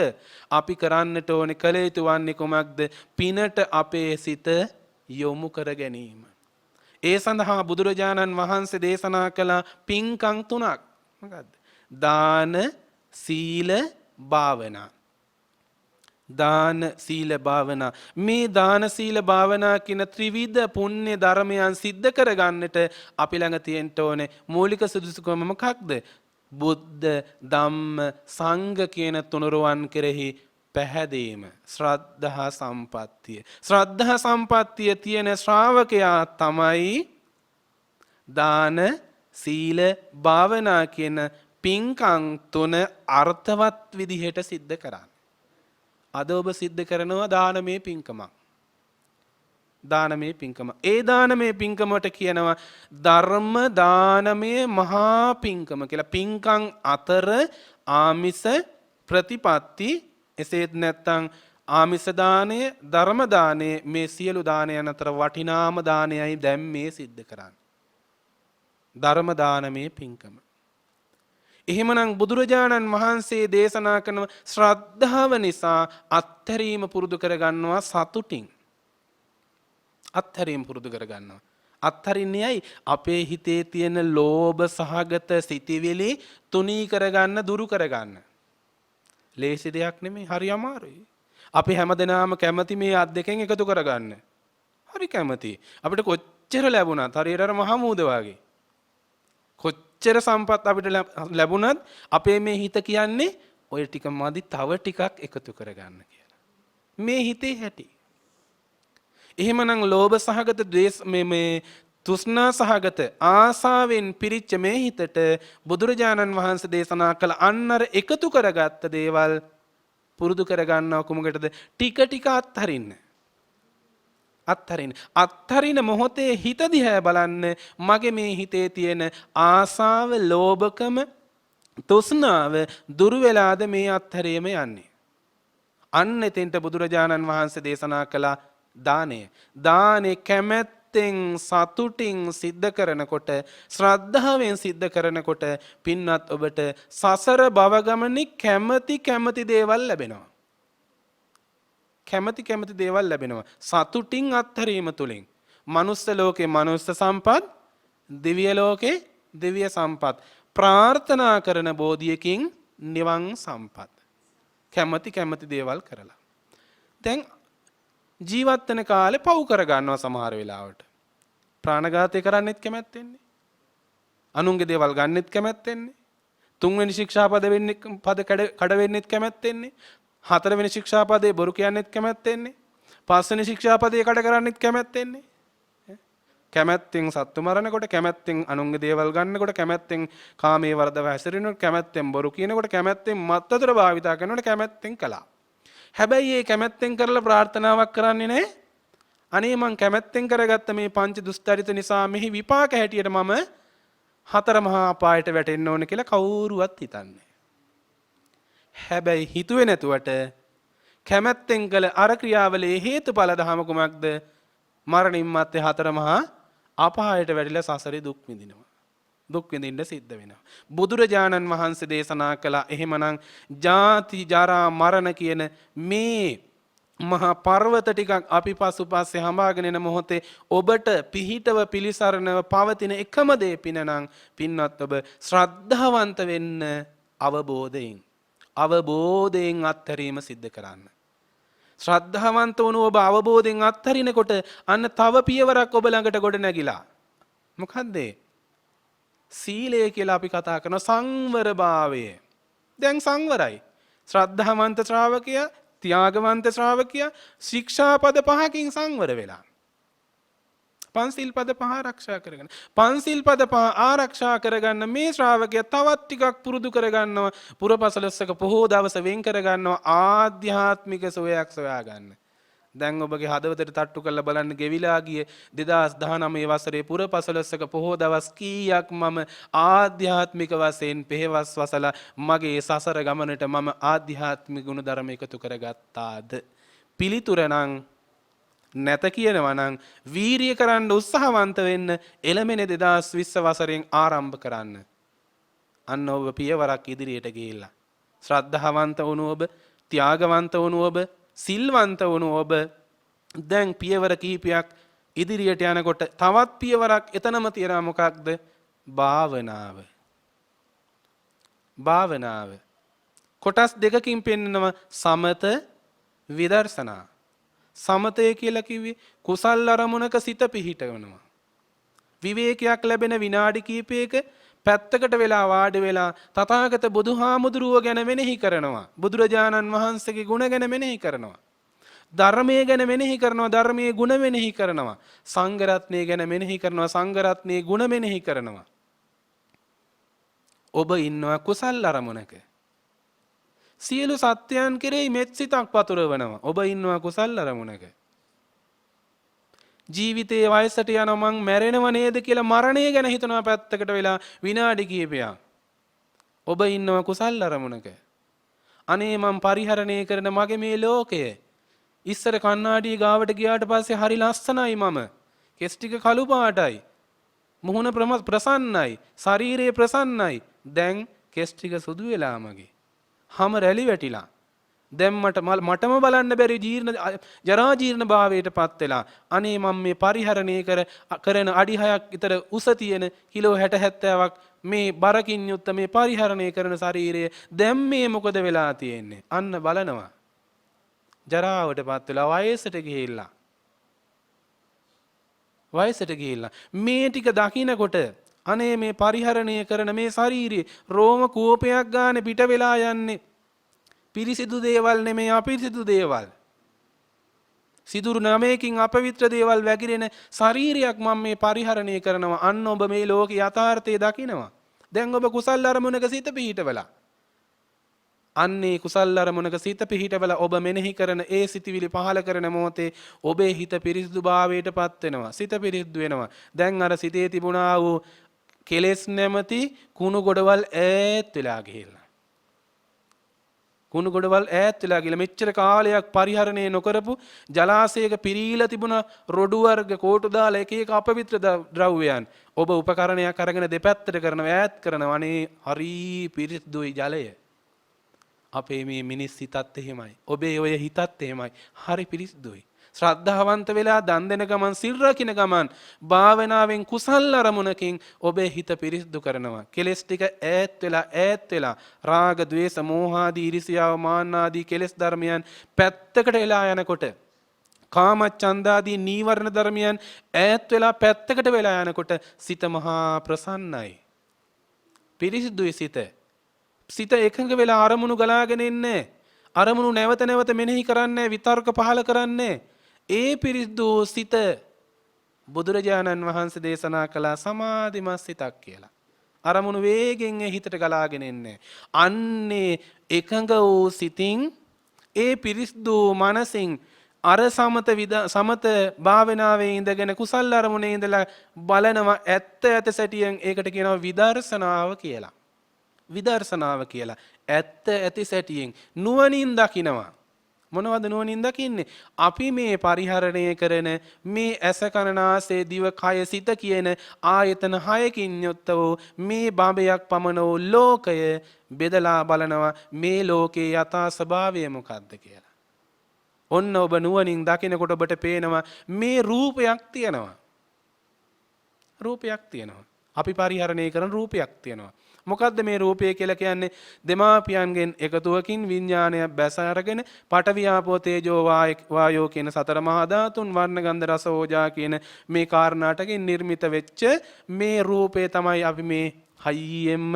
අපි කරන්නට ඕනේ, කළ යුතු වන්නේ කුමක්ද? පිනට අපේ සිත යොමු කර ගැනීම. ඒ සඳහා බුදුරජාණන් වහන්සේ දේශනා කළ පින්කම් තුනක්. මොකද්ද? දාන, සීල, භාවනා. දාන, සීල, භාවනා. මේ දාන, සීල, භාවනා කියන ත්‍රිවිධ පුණ්‍ය ධර්මයන් සිද්ධ කරගන්නට අපි ළඟ තියෙන්න ඕනේ මූලික සුදුසුකම මොකක්ද? බුද්ධ, ධම්ම, සංඝ කියන තුනුරුවන් කෙරෙහි පැහැදීම. ශ්‍රද්ධා සම්පත්තිය. ශ්‍රද්ධා සම්පත්තිය තියෙන ශ්‍රාවකයා තමයි දාන, සීල, භාවනා කියන පින්කම් තුන අර්ථවත් විදිහට සිද්ධ කරන්නේ. අද ඔබ සිද්ධ කරනවා දානමය පින්කමක්. දානමය පින්කම. ඒ දානමය පින්කමට කියනවා ධර්ම දානමය මහා පින්කම කියලා. පින්කම් අතර ආමිස ප්‍රතිපatti, එසේත් නැත්නම් ආමිස දානය, ධර්ම දානය, මේ සියලු දානයන් අතර වටිනාම දානයයි දැන් මේ සිද්ධ කරන්නේ. ධර්ම දානමය පින්කම. එහෙමනම් බුදුරජාණන් වහන්සේ දේශනා කරන ශ්‍රද්ධාව නිසා අත්හැරීම පුරුදු කරගන්නවා සතුටින්. අත්හැරීම පුරුදු කරගන්නවා. අත්හරින්නේ ඇයි? අපේ හිතේ තියෙන ලෝභ සහගත සිතිවිලි තුනී කරගන්න, දුරු කරගන්න. ලේසි දෙයක් නෙමෙයි, හරි අමාරුයි. අපි හැමදෙනාම කැමති මේ අත් දෙකෙන් එකතු කරගන්න. හරි කැමති. අපිට කොච්චර ලැබුණත් හරියට අර මහමූද වගේ. කොච්චර සම්පත් අපිට ලැබුණත් අපේ මේ හිත කියන්නේ ඔය ටික මදි තව ටිකක් එකතු කරගන්න කියලා. මේ හිතේ හැටි. එහෙමනම් ලෝභ සහගත ද්වේෂ මේ තෘෂ්ණා සහගත ආසාවෙන් පිරිච්ච මේ හිතට බුදුරජාණන් වහන්සේ දේශනා කළ අන්නර එකතු කරගත්ත දේවල් පුරුදු කරගන්නව කොමකටද? ටික ටික අත්හරින්න. අත්හරින මොහොතේ හිත දිහා බලන්න මගේ මේ හිතේ තියෙන ආසාව, ලෝභකම, තෘෂ්ණාව දුරු වෙලාද මේ අත්හැරීම යන්නේ. අන්න එතෙන්ට බුදුරජාණන් වහන්සේ දේශනා කළ දානේ කැමැත්තෙන් සතුටින් සිද්ධ කරනකොට, ශ්‍රද්ධාවෙන් සිද්ධ කරනකොට පින්වත් ඔබට සසර භව ගමනේ කැමති දේවල් ලැබෙනවා. කැමති දේවල් ලැබෙනවා. සතුටින් අත්හැරීම තුලින්. මනුස්ස ලෝකේ මනුස්ස සම්පත්, දිව්‍ය ලෝකේ දිව්‍ය සම්පත්. ප්‍රාර්ථනා කරන බෝධියකින් නිවන් සම්පත්. කැමති දේවල් කරලා. දැන් ජීවත් වෙන කාලේ පව් කර ගන්නවා සමහර වෙලාවට. ප්‍රාණඝාතය කරන්නෙත් කැමැත්තෙන්නේ. අනුන්ගේ දේවල් ගන්නෙත් කැමැත්තෙන්නේ. තුන්වෙනි ශික්ෂාපද වෙන්නේ කඩ වෙන්නෙත් කැමැත්තෙන්නේ. හතරවෙනි ශික්ෂාපදේ බොරු කියන්නෙත් කැමැත්තෙන්නේ. පස්වෙනි ශික්ෂාපදේ කඩ කරන්නෙත් කැමැත්තෙන්නේ. කැමැත්තෙන් සත්තු මරනකොට, කැමැත්තෙන් අනුන්ගේ දේවල් ගන්නකොට, කැමැත්තෙන් කාමයේ වර්ධව හැසිරෙනකොට, කැමැත්තෙන් බොරු කියනකොට, කැමැත්තෙන් මත්වතුර භාවිතා කරනකොට කැමැත්තෙන් කළා. හැබැයි මේ කැමැත්තෙන් කරලා ප්‍රාර්ථනාවක් කරන්නේ නැහැ. අනේ මං කැමැත්තෙන් කරගත්ත මේ පංච දුස්තරිත නිසා මෙහි විපාක හැටියට මම හතර මහා අපායට වැටෙන්න ඕන කියලා කවුරුවත් හිතන්නේ. හැබැයි හිතුවේ නැතුවට කැමැත්තෙන් කළ අර ක්‍රියාවලේ හේතුඵල ධම කුමක්ද? මරණින් මත්තේ හතර මහා අපායට වැටිලා සසරේ දුක් විඳිනවා. දුක් විඳින්න සිද්ධ වෙනවා. බුදුරජාණන් වහන්සේ දේශනා කළා එහෙමනම් ජාති ජරා මරණ කියන මේ මහා පර්වත ටිකක් අපි පසුපස්සේ හඹාගෙන එන මොහොතේ ඔබට පිහිටව පිලිසරණව පවතින එකම දේ පිනනම් පින්වත් ඔබ ශ්‍රද්ධාවන්ත වෙන්න අවබෝධයෙන් අත්හැරීම සිද්ධ කරන්න. ශ්‍රද්ධාවන්ත වුණු ඔබ අවබෝධයෙන් අත්හරිනකොට අන්න තව පියවරක් ඔබ ළඟට ගොඩ නැගිලා. මොකද්ද? සීලය කියලා අපි කතා කරන සංවරභාවය. දැන් සංවරයි. ශ්‍රද්ධාවන්ත ශ්‍රාවකයා, ත්‍යාගවන්ත ශ්‍රාවකයා ශික්ෂාපද 5කින් සංවර වෙලා. පන්සිල් පද 5 ආරක්ෂා කරගන්න. පන්සිල් පද 5 ආරක්ෂා කරගන්න මේ ශ්‍රාවකයා තවත් ටිකක් පුරුදු කරගන්නවා. පුරපසළොස්වක පොහෝ දවස වෙන් කරගන්නවා ආධ්‍යාත්මික සෝයක් සොයා ගන්න. දැන් ඔබගේ හදවතට තට්ටු කරලා බලන්න ගෙවිලා ගිය 2019 වසරේ පුරපසළොස්වක පොහෝ දවස් කීයක් මම ආධ්‍යාත්මික වශයෙන් පෙහෙවස් වසලා මගේ සසර ගමනට මම ආධ්‍යාත්මික ගුණධර්ම එකතු කරගත්තාද? පිළිතුර නම් නැත කියනවා නම් වීරිය කරන්න උත්සාහවන්ත වෙන්න එළමෙන 2020 වසරෙන් ආරම්භ කරන්න. අන්න ඔබ පියවරක් ඉදිරියට ගිහිල්ලා ශ්‍රද්ධාවන්ත වුණු ඔබ, ත්‍යාගවන්ත වුණු ඔබ, සිල්වන්ත වුණු ඔබ දැන් පියවර කීපයක් ඉදිරියට යනකොට තවත් පියවරක් එතනම තියනවා. මොකක්ද? භාවනාව. කොටස් දෙකකින් පෙන්නනවා සමත විදර්ශනා. සමතය කියලා කිව්වේ කුසල් අරමුණක සිත පිහිටවනවා. විවේකයක් ලැබෙන විනාඩි කීපයක පැත්තකට වෙලා වාඩි වෙලා තථාගත බුදුහාමුදුරුව ගැන මෙනෙහි කරනවා. බුදුරජාණන් වහන්සේගේ ගුණ ගැන මෙනෙහි කරනවා. ධර්මයේ ගැන මෙනෙහි කරනවා. ධර්මයේ ගුණ මෙනෙහි කරනවා. සංඝ රත්නය ගැන මෙනෙහි කරනවා. සංඝ රත්නයේ ගුණ මෙනෙහි කරනවා. ඔබ ඉන්නවා කුසල් අරමුණක. සියලු සත්‍යයන් කෙරෙහි මෙත් සිතක් පතුරවනවා. ඔබ ඉන්නවා කුසල් අරමුණක. ජීවිතයේ වයසට යන මං මැරෙනව නේද කියලා මරණය ගැන හිතනවා පැත්තකට වෙලා විනාඩි කිහිපයක්. ඔබ ඉන්නවා කුසල් අරමුණක. අනේ මං පරිහරණය කරන මගේ මේ ලෝකය ඉස්සර කණ්ණාඩිය ගාවට ගියාට පස්සේ හරි ලස්සනයි මම. කෙස් ටික කළු පාටයි. මුහුණ ප්‍රසන්නයි. ශරීරය ප්‍රසන්නයි. දැන් කෙස් ටික සුදු වෙලා මගේ. හැම රැලි වැටිලා. දැන් මටම බලන්න බැරි ජරා ජීර්ණ භාවයට පත් වෙලා අනේ මම මේ පරිහරණය කරන අඩි 6ක් විතර උස තියෙන කිලෝ 60-70ක් මේ බරකින් යුක්ත මේ පරිහරණය කරන ශරීරය දැන් මේ මොකද වෙලා තියෙන්නේ? අන්න බලනවා. ජරාවටපත් වෙලා වයසට ගිහිල්ලා මේ ටික දකින්නකොට අනේ මේ පරිහරණය කරන මේ ශාරීරියේ රෝම කූපයක් ගන්න පිට වෙලා යන්නේ පිරිසිදු දේවල් නෙමෙයි අපිරිසිදු දේවල්. සිදුරු නමයකින් අපවිත්‍ර දේවල් වැగిරෙන ශරීරයක් මම මේ පරිහරණය කරනවා. අන්න ඔබ මේ ලෝකේ යථාර්ථය දකිනවා. දැන් ඔබ කුසල් අරමුණක සිත පිහිටවලා. අන්නේ කුසල් අරමුණක සිත පිහිටවලා ඔබ මෙනෙහි කරන ඒ සිතිවිලි පහල කරන මොහොතේ ඔබේ හිත පිරිසිදු භාවයට පත් වෙනවා. සිත පිරිසිදු වෙනවා. දැන් අර සිතේ තිබුණා වූ කෙලෙස් නැමැති කුණු ගොඩවල් ඈත් වෙලා ගිහිල්ලා. කුණු ගොඩවල් ඈත් වෙලා ගිහලා මෙච්චර කාලයක් පරිහරණය නොකරපු ජලාශයක පිරීලා තිබුණ රොඩු වර්ග කෝටු දාලා එක එක අපවිත්‍ර ද්‍රව්‍යයන් ඔබ උපකරණයක් අරගෙන දෙපැත්තට කරනවා ඈත් කරනවා. අනේ හරි පිරිසිදුයි ජලය. අපේ මේ මිනිස් හිතත් එහෙමයි. ඔබේ ඔය හිතත් එහෙමයි. හරි පිරිසිදුයි. ශ්‍රද්ධාවන්ත වෙලා දන් දෙන ගමන් සිල් රකින්න ගමන් භාවනාවෙන් කුසල් අරමුණකින් ඔබේ හිත පිරිසිදු කරනවා. කෙලෙස් ටික ඈත් වෙලා රාග, ద్వේෂ, මෝහ ආදී ඊර්ෂ්‍යාව, මාන්න ආදී කෙලෙස් ධර්මයන් පැත්තකට වෙලා යනකොට කාමච්ඡන්ද ආදී නීවරණ ධර්මයන් ඈත් වෙලා පැත්තකට වෙලා යනකොට සිත මහා ප්‍රසන්නයි. පිරිසිදුයි සිත. සිත එකඟ වෙලා අරමුණු ගලාගෙන ඉන්නේ. අරමුණු නැවත නැවත මෙනෙහි කරන්නේ, විතර්ක පහල කරන්නේ. ඒ පිරිසිදු සිත බුදුරජාණන් වහන්සේ දේශනා කළ සමාධිමත් සිතක් කියලා. අරමුණු වේගෙන් හිතට ගලාගෙන ඉන්නේ. අන්නේ එකඟ වූ සිතින් ඒ පිරිසිදු මනසින් අර සමත භාවනාවේ ඉඳගෙන කුසල් අරමුණේ ඉඳලා බලනවා ඇත්ත සැටියෙන්. ඒකට කියනවා විදර්ශනාව කියලා. විදර්ශනාව කියලා. ඇත්ත ඇති සැටියෙන් නුවණින් දකිනවා. මොනවද නුවණින් දකින්නේ? අපි මේ පරිහරණය කරන මේ ඇස කන නාසය දිව කය සිත කියන ආයතන 6කින් යුක්ත වූ මේ බඹයක් පමණ වූ ලෝකය බෙදලා බලනවා. මේ ලෝකේ යථා ස්වභාවය මොකක්ද කියලා. ඔන්න ඔබ නුවණින් දකිනකොට ඔබට පේනවා මේ රූපයක් තියෙනවා. රූපයක් තියෙනවා. අපි පරිහරණය කරන රූපයක් තියෙනවා. මොකද්ද මේ රූපය කියලා කියන්නේ? දෙමාපියන්ගෙන් එකතුවකින් විඥානයක් බැස අරගෙන පඨවි ආපෝ තේජෝ වායෝ කියන සතර මහා ධාතුන් වර්ණ ගන්ධ රස ඕජා කියන මේ කාරණාටකින් නිර්මිත වෙච්ච මේ රූපේ තමයි අපි මේ හයියෙන්ම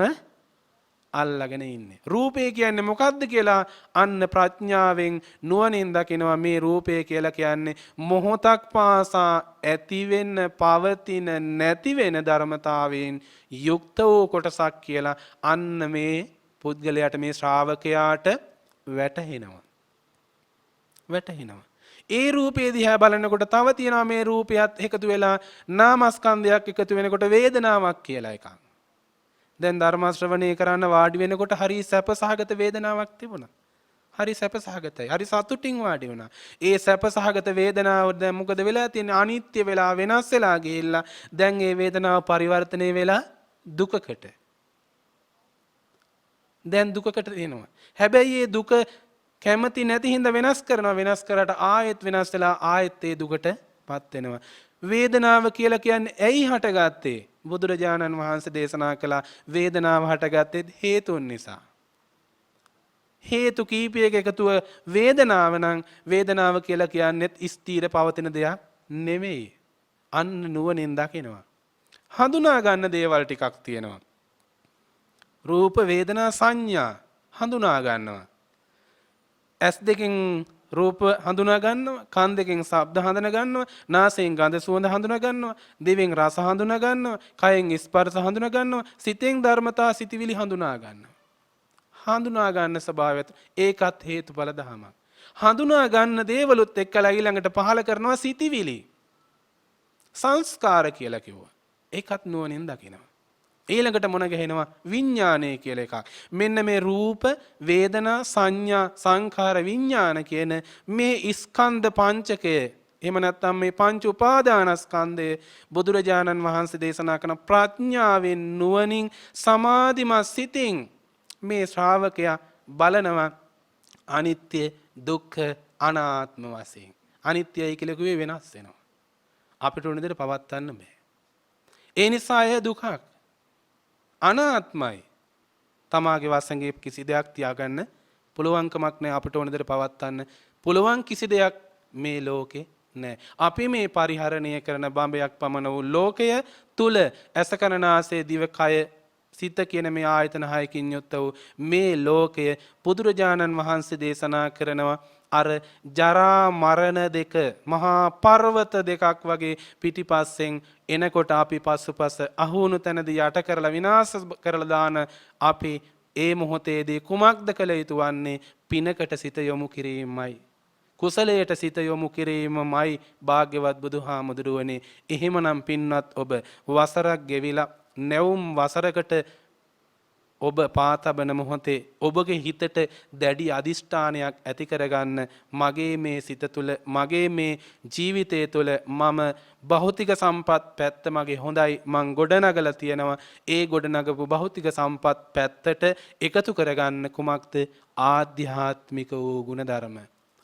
අල්ලගෙන ඉන්නේ. රූපය කියන්නේ මොකද්ද කියලා අන්න ප්‍රඥාවෙන් නුවණින් දකිනවා. මේ රූපය කියලා කියන්නේ මොහොතක් පාසා ඇති වෙන, පවතින, නැති වෙන ධර්මතාවයෙන් යුක්ත වූ කොටසක් කියලා අන්න මේ පුද්ගලයාට, මේ ශ්‍රාවකයාට වැටහෙනවා. ඒ රූපේ දිහා බලනකොට තව තියෙනවා මේ රූපයත් එකතු වෙලා නාමස්කන්ධයක් එකතු වෙනකොට වේදනාවක් කියලා එකක්. දැන් ධර්ම ශ්‍රවණය කරන්න වාඩි වෙනකොට හරි සැපසහගත වේදනාවක් තිබුණා. හරි සැපසහගතයි. හරි සතුටින් වාඩි වුණා. ඒ සැපසහගත වේදනාව දැන් මොකද වෙලා තියෙන්නේ? අනිත්‍ය වෙලා වෙනස් වෙලා ගිහිල්ලා දැන් ඒ වේදනාව පරිවර්තනය වෙලා දුකකට. දැන් දුකකට එනවා. හැබැයි ඒ දුක කැමති නැති හින්දා වෙනස් කරනවා. වෙනස් කරාට ආයෙත් වෙනස් වෙලා ආයෙත් ඒ දුකටපත් වෙනවා. වේදනාව කියලා කියන්නේ ඇයි හටගත්තේ? බුදුරජාණන් වහන්සේ දේශනා කළ වේදනාව හටගත්තේ හේතුන් නිසා. හේතු කීපයක එකතුව වේදනාව නම් වේදනාව කියලා කියන්නේත් ස්ථීර පවතින දෙයක් නෙමෙයි. අන්න නුවණින් දකිනවා. හඳුනා ගන්න දේවල් ටිකක් තියෙනවා. රූප වේදනා සංඥා හඳුනා ගන්නවා. ඇස් දෙකෙන් රූප හඳුනා ගන්නවා, කන් දෙකෙන් ශබ්ද හඳුනා ගන්නවා, නාසයෙන් ගඳ සුවඳ හඳුනා ගන්නවා, දිවෙන් රස හඳුනා ගන්නවා, කයෙන් ස්පර්ශ හඳුනා ගන්නවා, සිතෙන් ධර්මතා සිතිවිලි හඳුනා ගන්නවා. හඳුනා ගන්න ස්වභාවයත් ඒකත් හේතුඵල ධමයක්. හඳුනා ගන්න දේවලුත් එක්කලා ඊළඟට පහල කරනවා සිතිවිලි. සංස්කාර කියලා කිව්වා. ඒකත් නුවණින් දකිනවා. ඊළඟට මොන ගහනවා? විඥානය කියලා එකක්. මෙන්න මේ රූප, වේදනා, සංඥා, සංඛාර, විඥාන කියන මේ ස්කන්ධ පංචකය, එහෙම නැත්නම් මේ පංච උපාදානස්කන්ධය බුදුරජාණන් වහන්සේ දේශනා කරන ප්‍රඥාවෙන් නුවණින් සමාධිමත් සිතින් මේ ශ්‍රාවකයා බලනවා අනිත්‍ය, දුක්ඛ, අනාත්ම වශයෙන්. අනිත්‍යයි කියලා කිව්වේ වෙනස් වෙනවා. අපිට උන විදිහට පවත්වන්න බෑ. ඒ නිසා එය දුකක්. අනාත්මයි. තමාගේ වසඟේ කිසි දෙයක් තියාගන්න පුළුවන්කමක් නැහැ. අපිට ඕන විදිහට පවත්වන්න පුළුවන් කිසි දෙයක් මේ ලෝකේ නැහැ. අපි මේ පරිහරණය කරන බඹයක් පමණ වූ ලෝකය තුල ඇස කන නාසය දිව කය සිත කියන මේ ආයතන හයකින් යුක්ත වූ මේ ලෝකය බුදුරජාණන් වහන්සේ දේශනා කරනවා අර ජරා මරණ දෙක මහා පර්වත දෙකක් වගේ පිටිපස්සෙන් එනකොට අපි පසුපස අහුණු තැනදී යට කරලා විනාශ කරලා දාන අපි ඒ මොහොතේදී කුමක්ද කළ යුතු වන්නේ? පිනකට සිත යොමු කිරීමයි. කුසලයට සිත යොමු කිරීමමයි භාග්‍යවත් බුදුහාමුදුරුවනේ. එහෙමනම් පින්වත් ඔබ වසරක් ගෙවිලා නැවුම් වසරකට ඔබ පාතබන මොහොතේ ඔබගේ හිතට දැඩි අදිෂ්ඨානයක් ඇති කරගන්න මගේ මේ සිත තුළ මගේ මේ ජීවිතය තුළ මම භෞතික සම්පත් පැත්ත මගේ හොඳයි මං ගොඩනගලා තියෙනවා ඒ ගොඩනගපු භෞතික සම්පත් පැත්තට එකතු කරගන්න කුමක්ද ආධ්‍යාත්මික වූ ගුණධර්ම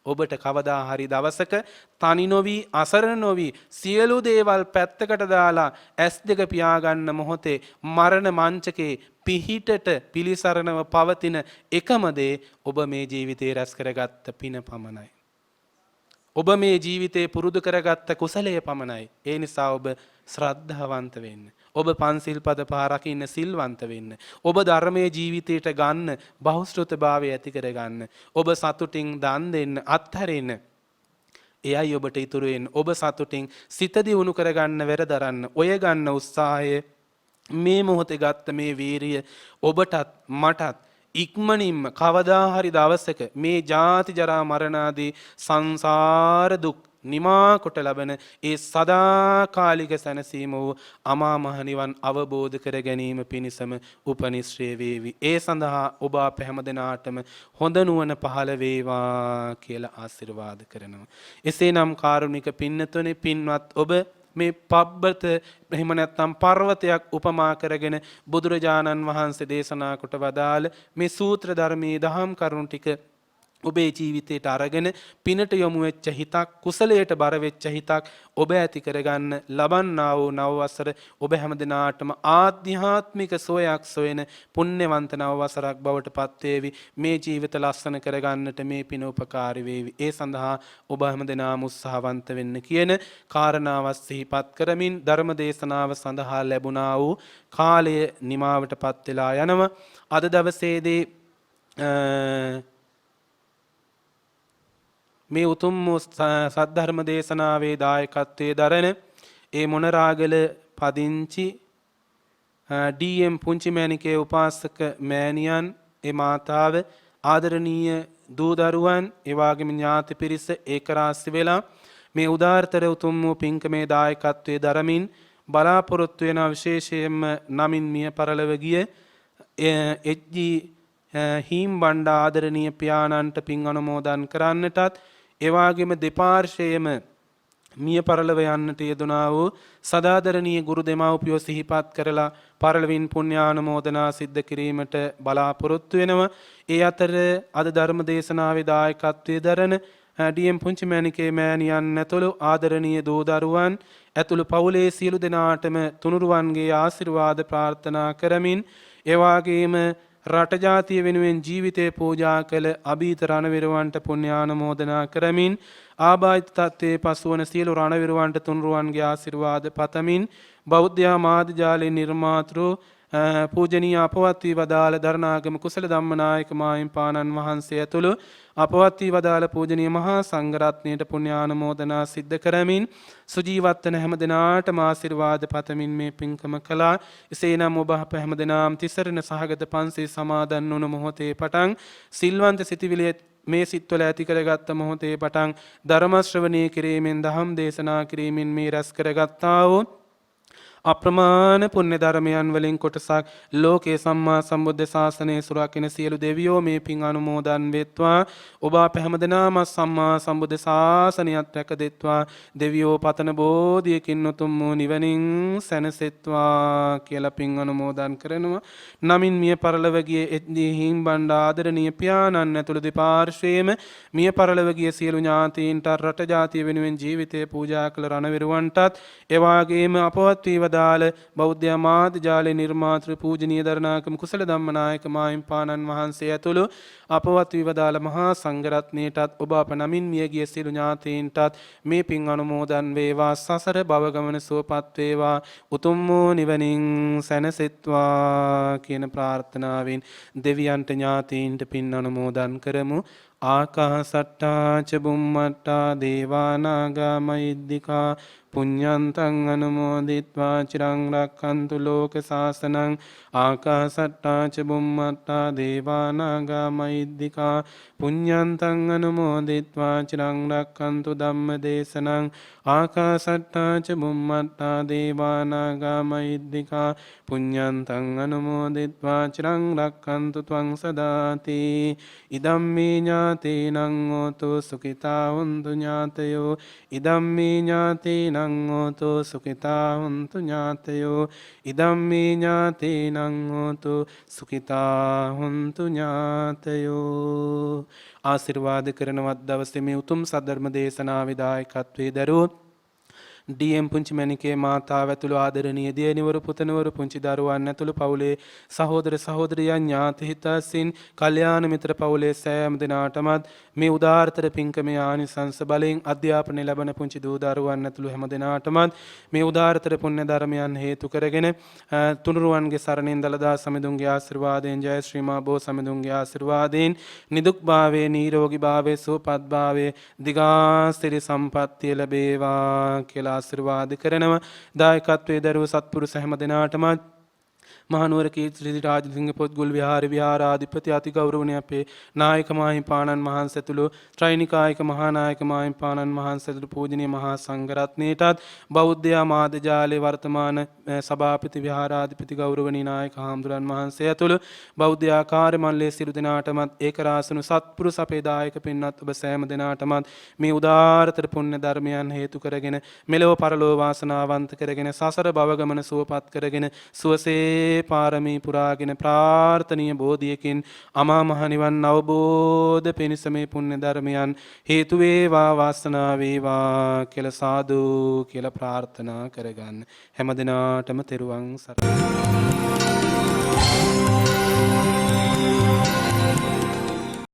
ඔබට කවදා හරි දවසක තනි නොවි අසරණ නොවි සියලු දේවල් පැත්තකට දාලා ඇස් දෙක පියාගන්න මොහොතේ මරණ මංචකේ පිහිටට පිලිසරණව පවතින එකම දේ ඔබ මේ ජීවිතේ රැස් කරගත්ත පින පමණයි. ඔබ මේ ජීවිතේ පුරුදු කරගත්ත කුසලයේ පමණයි. ඒ නිසා ඔබ ශ්‍රද්ධාවන්ත වෙන්න. ඔබ පන්සිල් පද පහ රකින්න සිල්වන්ත වෙන්න. ඔබ ධර්මයේ ජීවිතයට ගන්න බහුශ්‍රෘතභාවය ඇති කරගන්න. ඔබ සතුටින් දන් දෙන්න අත්හැරෙන්න. එයයි ඔබට ඉතුරු වෙන්නේ. ඔබ සතුටින් සිත දියුණු කරගන්න වෙරදරන්න. ඔය ගන්න උත්සාහය මේ මොහොතේ ගත්ත මේ වීරිය ඔබටත් මටත් ඉක්මනින්ම කවදා හරි දවසක මේ ජාති ජරා මරණ ආදී සංසාර දුක් නිමා කොට ලබන ඒ සදාකාලික සැනසීම වූ අමා මහ නිවන් අවබෝධ කර ගැනීම පිණිසම උපනිශ්‍රේ වේවි. ඒ සඳහා ඔබ අප හැම දෙනාටම හොඳ නුවණ පහළ වේවා කියලා ආශිර්වාද කරනවා. එසේනම් කාරුණික පින්නතුනේ පින්වත් ඔබ මේ පබ්බත එහෙම නැත්නම් පර්වතයක් උපමා කරගෙන බුදුරජාණන් වහන්සේ දේශනා කොට වදාළ මේ සූත්‍ර ධර්මයේ දහම් කරුණු ටික ඔබේ ජීවිතයට අරගෙන පිනට යොමු වෙච්ච හිතක් කුසලයට බර වෙච්ච හිතක් ඔබ ඇති කරගන්න ලබන්නා වූ නව වසර ඔබ හැමදිනාටම ආධ්‍යාත්මික සෝයක් සොයන පුණ්‍යවන්ත නව වසරක් බවට පත් වේවි. මේ ජීවිත ලස්සන කරගන්නට මේ පින උපකාරී වේවි. ඒ සඳහා ඔබ හැමදෙනාම උත්සාහවන්ත වෙන්න කියන කාරණාව සිහිපත් කරමින් ධර්ම දේශනාව සඳහා ලැබුණා වූ කාලය නිමාවට පත් වෙලා යනවා. අද දවසේදී මේ උතුම් සද්ධර්ම දේශනාවේ දායකත්වයේ දරන ඒ මොනරාගල පදිංචි ඩී.එම්. පුංචි මෑණිකේ උපාසක මෑණියන් ඒ මාතාව ආදරණීය දූ දරුවන් ඒ වගේම ඥාති පිරිස ඒකරාශි වෙලා මේ උදාාරතර උතුම් වූ පින්කමේ දායකත්වයේ දරමින් බලාපොරොත්තු වෙන විශේෂයෙන්ම නමින් මිය පරලව ගිය එච්.ජී. හීම් බණ්ඩ ආදරණීය පියාණන්ට පින් අනුමෝදන් කරන්නටත් එවාගෙම දෙපාර්ශ්වයේම මිය පරලව යන්නට යෙදුනා වූ සදාදරණීය ගුරු දෙමව්පියෝ සිහිපත් කරලා පරලවින් පුණ්‍යානුමෝදනා සිද්ධ කිරීමට බලාපොරොත්තු වෙනවා. ඒ අතර අද ධර්ම දේශනාවේ දායකත්වයේ දරන ඩී.එම්. පුංචි මෑණිකේ මෑණියන් ඇතුළු ආදරණීය දූ දරුවන් ඇතුළු පවුලේ සියලු දෙනාටම තුනුරුවන්ගේ ආශිර්වාද ප්‍රාර්ථනා කරමින් එවාගේම රට ජාතිය වෙනුවෙන් ජීවිතය පූජා කළ අභීත රණවිරුවන්ට පුණ්‍යානුමෝදනා කරමින් ආබාධිත තත්ත්වයේ පසුවන සියලු රණවිරුවන්ට තුනුරුවන්ගේ ආශිර්වාද පතමින් බෞද්ධ මාධ්‍ය ජාලයේ නිර්මාතෘ පූජනීය අපවත් වී වදාළ දරණාගම කුසල ධම්මනායක මාහිම්පාණන් වහන්සේ ඇතුළු අපවත් වී වදාළ පූජනීය මහා සංඝරත්නයට පුණ්‍යානුමෝදනා සිද්ධ කරමින් සුජීවත් වන හැම දිනාටම ආශිර්වාද පතමින් මේ පින්කම කළා. එසේනම් ඔබ අප හැම දිනාම තිසරණ සහගත පන්සිල් සමාදන් වුණ මොහොතේ පටන් සිල්වන්ත සිටිවිලි මේ සිත්වල ඇති කරගත්ත මොහොතේ පටන් ධර්ම ශ්‍රවණය කිරීමෙන් දහම් දේශනා කිරීමෙන් මේ රැස් කරගත්තා වූ අප්‍රමාණ පුණ්‍ය ධර්මයන් වලින් කොටසක් ලෝකේ සම්මා සම්බුද්ධ ශාසනය සුරකින්න සියලු දෙවියෝ මේ පින් අනුමෝදන් වෙත්වා. ඔබ අප හැමදෙනාම සම්මා සම්බුද්ධ ශාසනයත් රැක දෙත්වා. දෙවියෝ පතන බෝධියකින් උතුම් වූ නිවනින් සැනසෙත්වා කියලා පින් අනුමෝදන් කරනවා. නමින් මිය පරලොව ගිය එච්.ජී. හීම් බණ්ඩ ආදරණීය පියාණන් ඇතුළු දෙපාර්ශ්වයේම මිය පරලොව ගිය සියලු ඥාතීන්ට රට ජාතිය වෙනුවෙන් ජීවිතය පූජා කළ රණවිරුවන්ටත් එවාගේම අපවත් වී වදාළ බෞද්ධ මාධ්‍ය ජාලේ නිර්මාතෘ පූජනීය දරණාගම කුසල ධම්මනායක මාහිම්පාණන් වහන්සේ ඇතුළු අපවත් විවදාළ මහා සංඝරත්නයටත් ඔබ අප නමින් මියගිය සියලු ඥාතීන්ටත් මේ පින් අනුමෝදන් වේවා. සසර භව ගමන සුවපත් වේවා. උතුම් වූ නිවනින් සැනසෙත්වා කියන ප්‍රාර්ථනාවෙන් දෙවියන්ට ඥාතීන්ට පින් අනුමෝදන් කරමු. ආකාසට්ටා ච බුම්මට්ටා දේවා නාග මහිද්దికා පුඤ්ඤන්තං අනුමෝදිත්වා චිරං රක්ඛන්තු ලෝක සාසනං. ආකාසට්ටා ච බුම්මට්ටා දේවා නාග මහිද්దికා පුඤ්ඤන්තං අනුමෝදිත්වා චිරං රක්ඛන්තු ධම්ම දේශනං. ආකාසට්ටා ච බුම්මට්ටා දේවා නාග මහිද්దికා පුඤ්ඤන්තං අනුමෝදිත්වා චිරං රක්ඛන්තු ත්වං සදාති. ඉදම්මේ ඥාතේනං හෝතු සුඛිතා හොන්තු ඥාතයෝ. ඉදම්මේ ඥාතේනං හෝතු සුඛිතා හොන්තු ඥාතයෝ. ඉදම්මේ ඥාතේනං හෝතු සුඛිතා හොන්තු ඥාතයෝ. ආශිර්වාද කරනවත් දවසේ මේ උතුම් සද්ධර්ම දේශනාවේ දායකත්වයේ දරුවෝ ඩී.එම්. පුංචි මැණිකේ මාතාව ඇතුළු ආදරණීය දියණිවරු පුතණුවරු පුංචි දරුවන් ඇතුළු පවුලේ සහෝදර සහෝදරියන් ඥාති හිතයිසින් කල්යාණ මිත්‍ර පවුලේ සෑම දෙනාටමත් මේ උදාාරතර පින්කමේ ආනිසංස බලයෙන් අධ්‍යාපනය ලැබෙන පුංචි දූ දරුවන් ඇතුළු හැම දෙනාටමත් මේ උදාාරතර පුණ්‍ය ධර්මයන් හේතු කරගෙන තුනුරුවන්ගේ සරණින් දලදා සමිඳුන්ගේ ආශිර්වාදයෙන් ජය ශ්‍රී මා බෝ සමිඳුන්ගේ ආශිර්වාදයෙන් නිදුක් භාවයේ නිරෝගී භාවයේ සුවපත් භාවයේ දිගාසිරි සම්පන්නිය ලැබේවා කියලා ආශිර්වාද කරනවා. දායකත්වයේ දරුව සත්පුරුෂ හැම දෙනාටම මහනුවර කීර්ති රාජසිංහ පොත්ගුල් විහාරේ විහාරාධිපති අති ගෞරවනීය අපේ නායක මාහිමිපාණන් වහන්සේ ඇතුළු ත්‍රිනිකායක මහානායක මාහිමිපාණන් වහන්සේ ඇතුළු පූජනීය මහා සංඝරත්නයටත් බෞද්ධ මාධ්‍ය ජාලේ වර්තමාන සභාපති විහාරාධිපති ගෞරවනීය නායක හාමුදුරන් වහන්සේ ඇතුළු බෞද්ධ ආකාර්ය මණ්ඩලයේ සියලු දෙනාටමත් ඒකරාසුණු සත්පුරුෂ අපේ දායක පින්වත් ඔබ සෑම දෙනාටමත් මේ උදාාරතර පුණ්‍ය ධර්මයන් හේතු කරගෙන මෙලොව පරලොව වාසනාවන්ත කරගෙන සසර භව ගමන සුවපත් කරගෙන සුවසේ පාරමී පුරාගෙන ප්‍රාර්ථනීය බෝධියකින් අමා මහ නිවන් අවබෝධ පිණිස මේ පුණ්‍ය ධර්මයන් හේතු වේවා වාසනාව වේවා කියලා සාදු කියලා ප්‍රාර්ථනා කරගන්න. හැම දිනාටම තෙරුවන් සරණයි.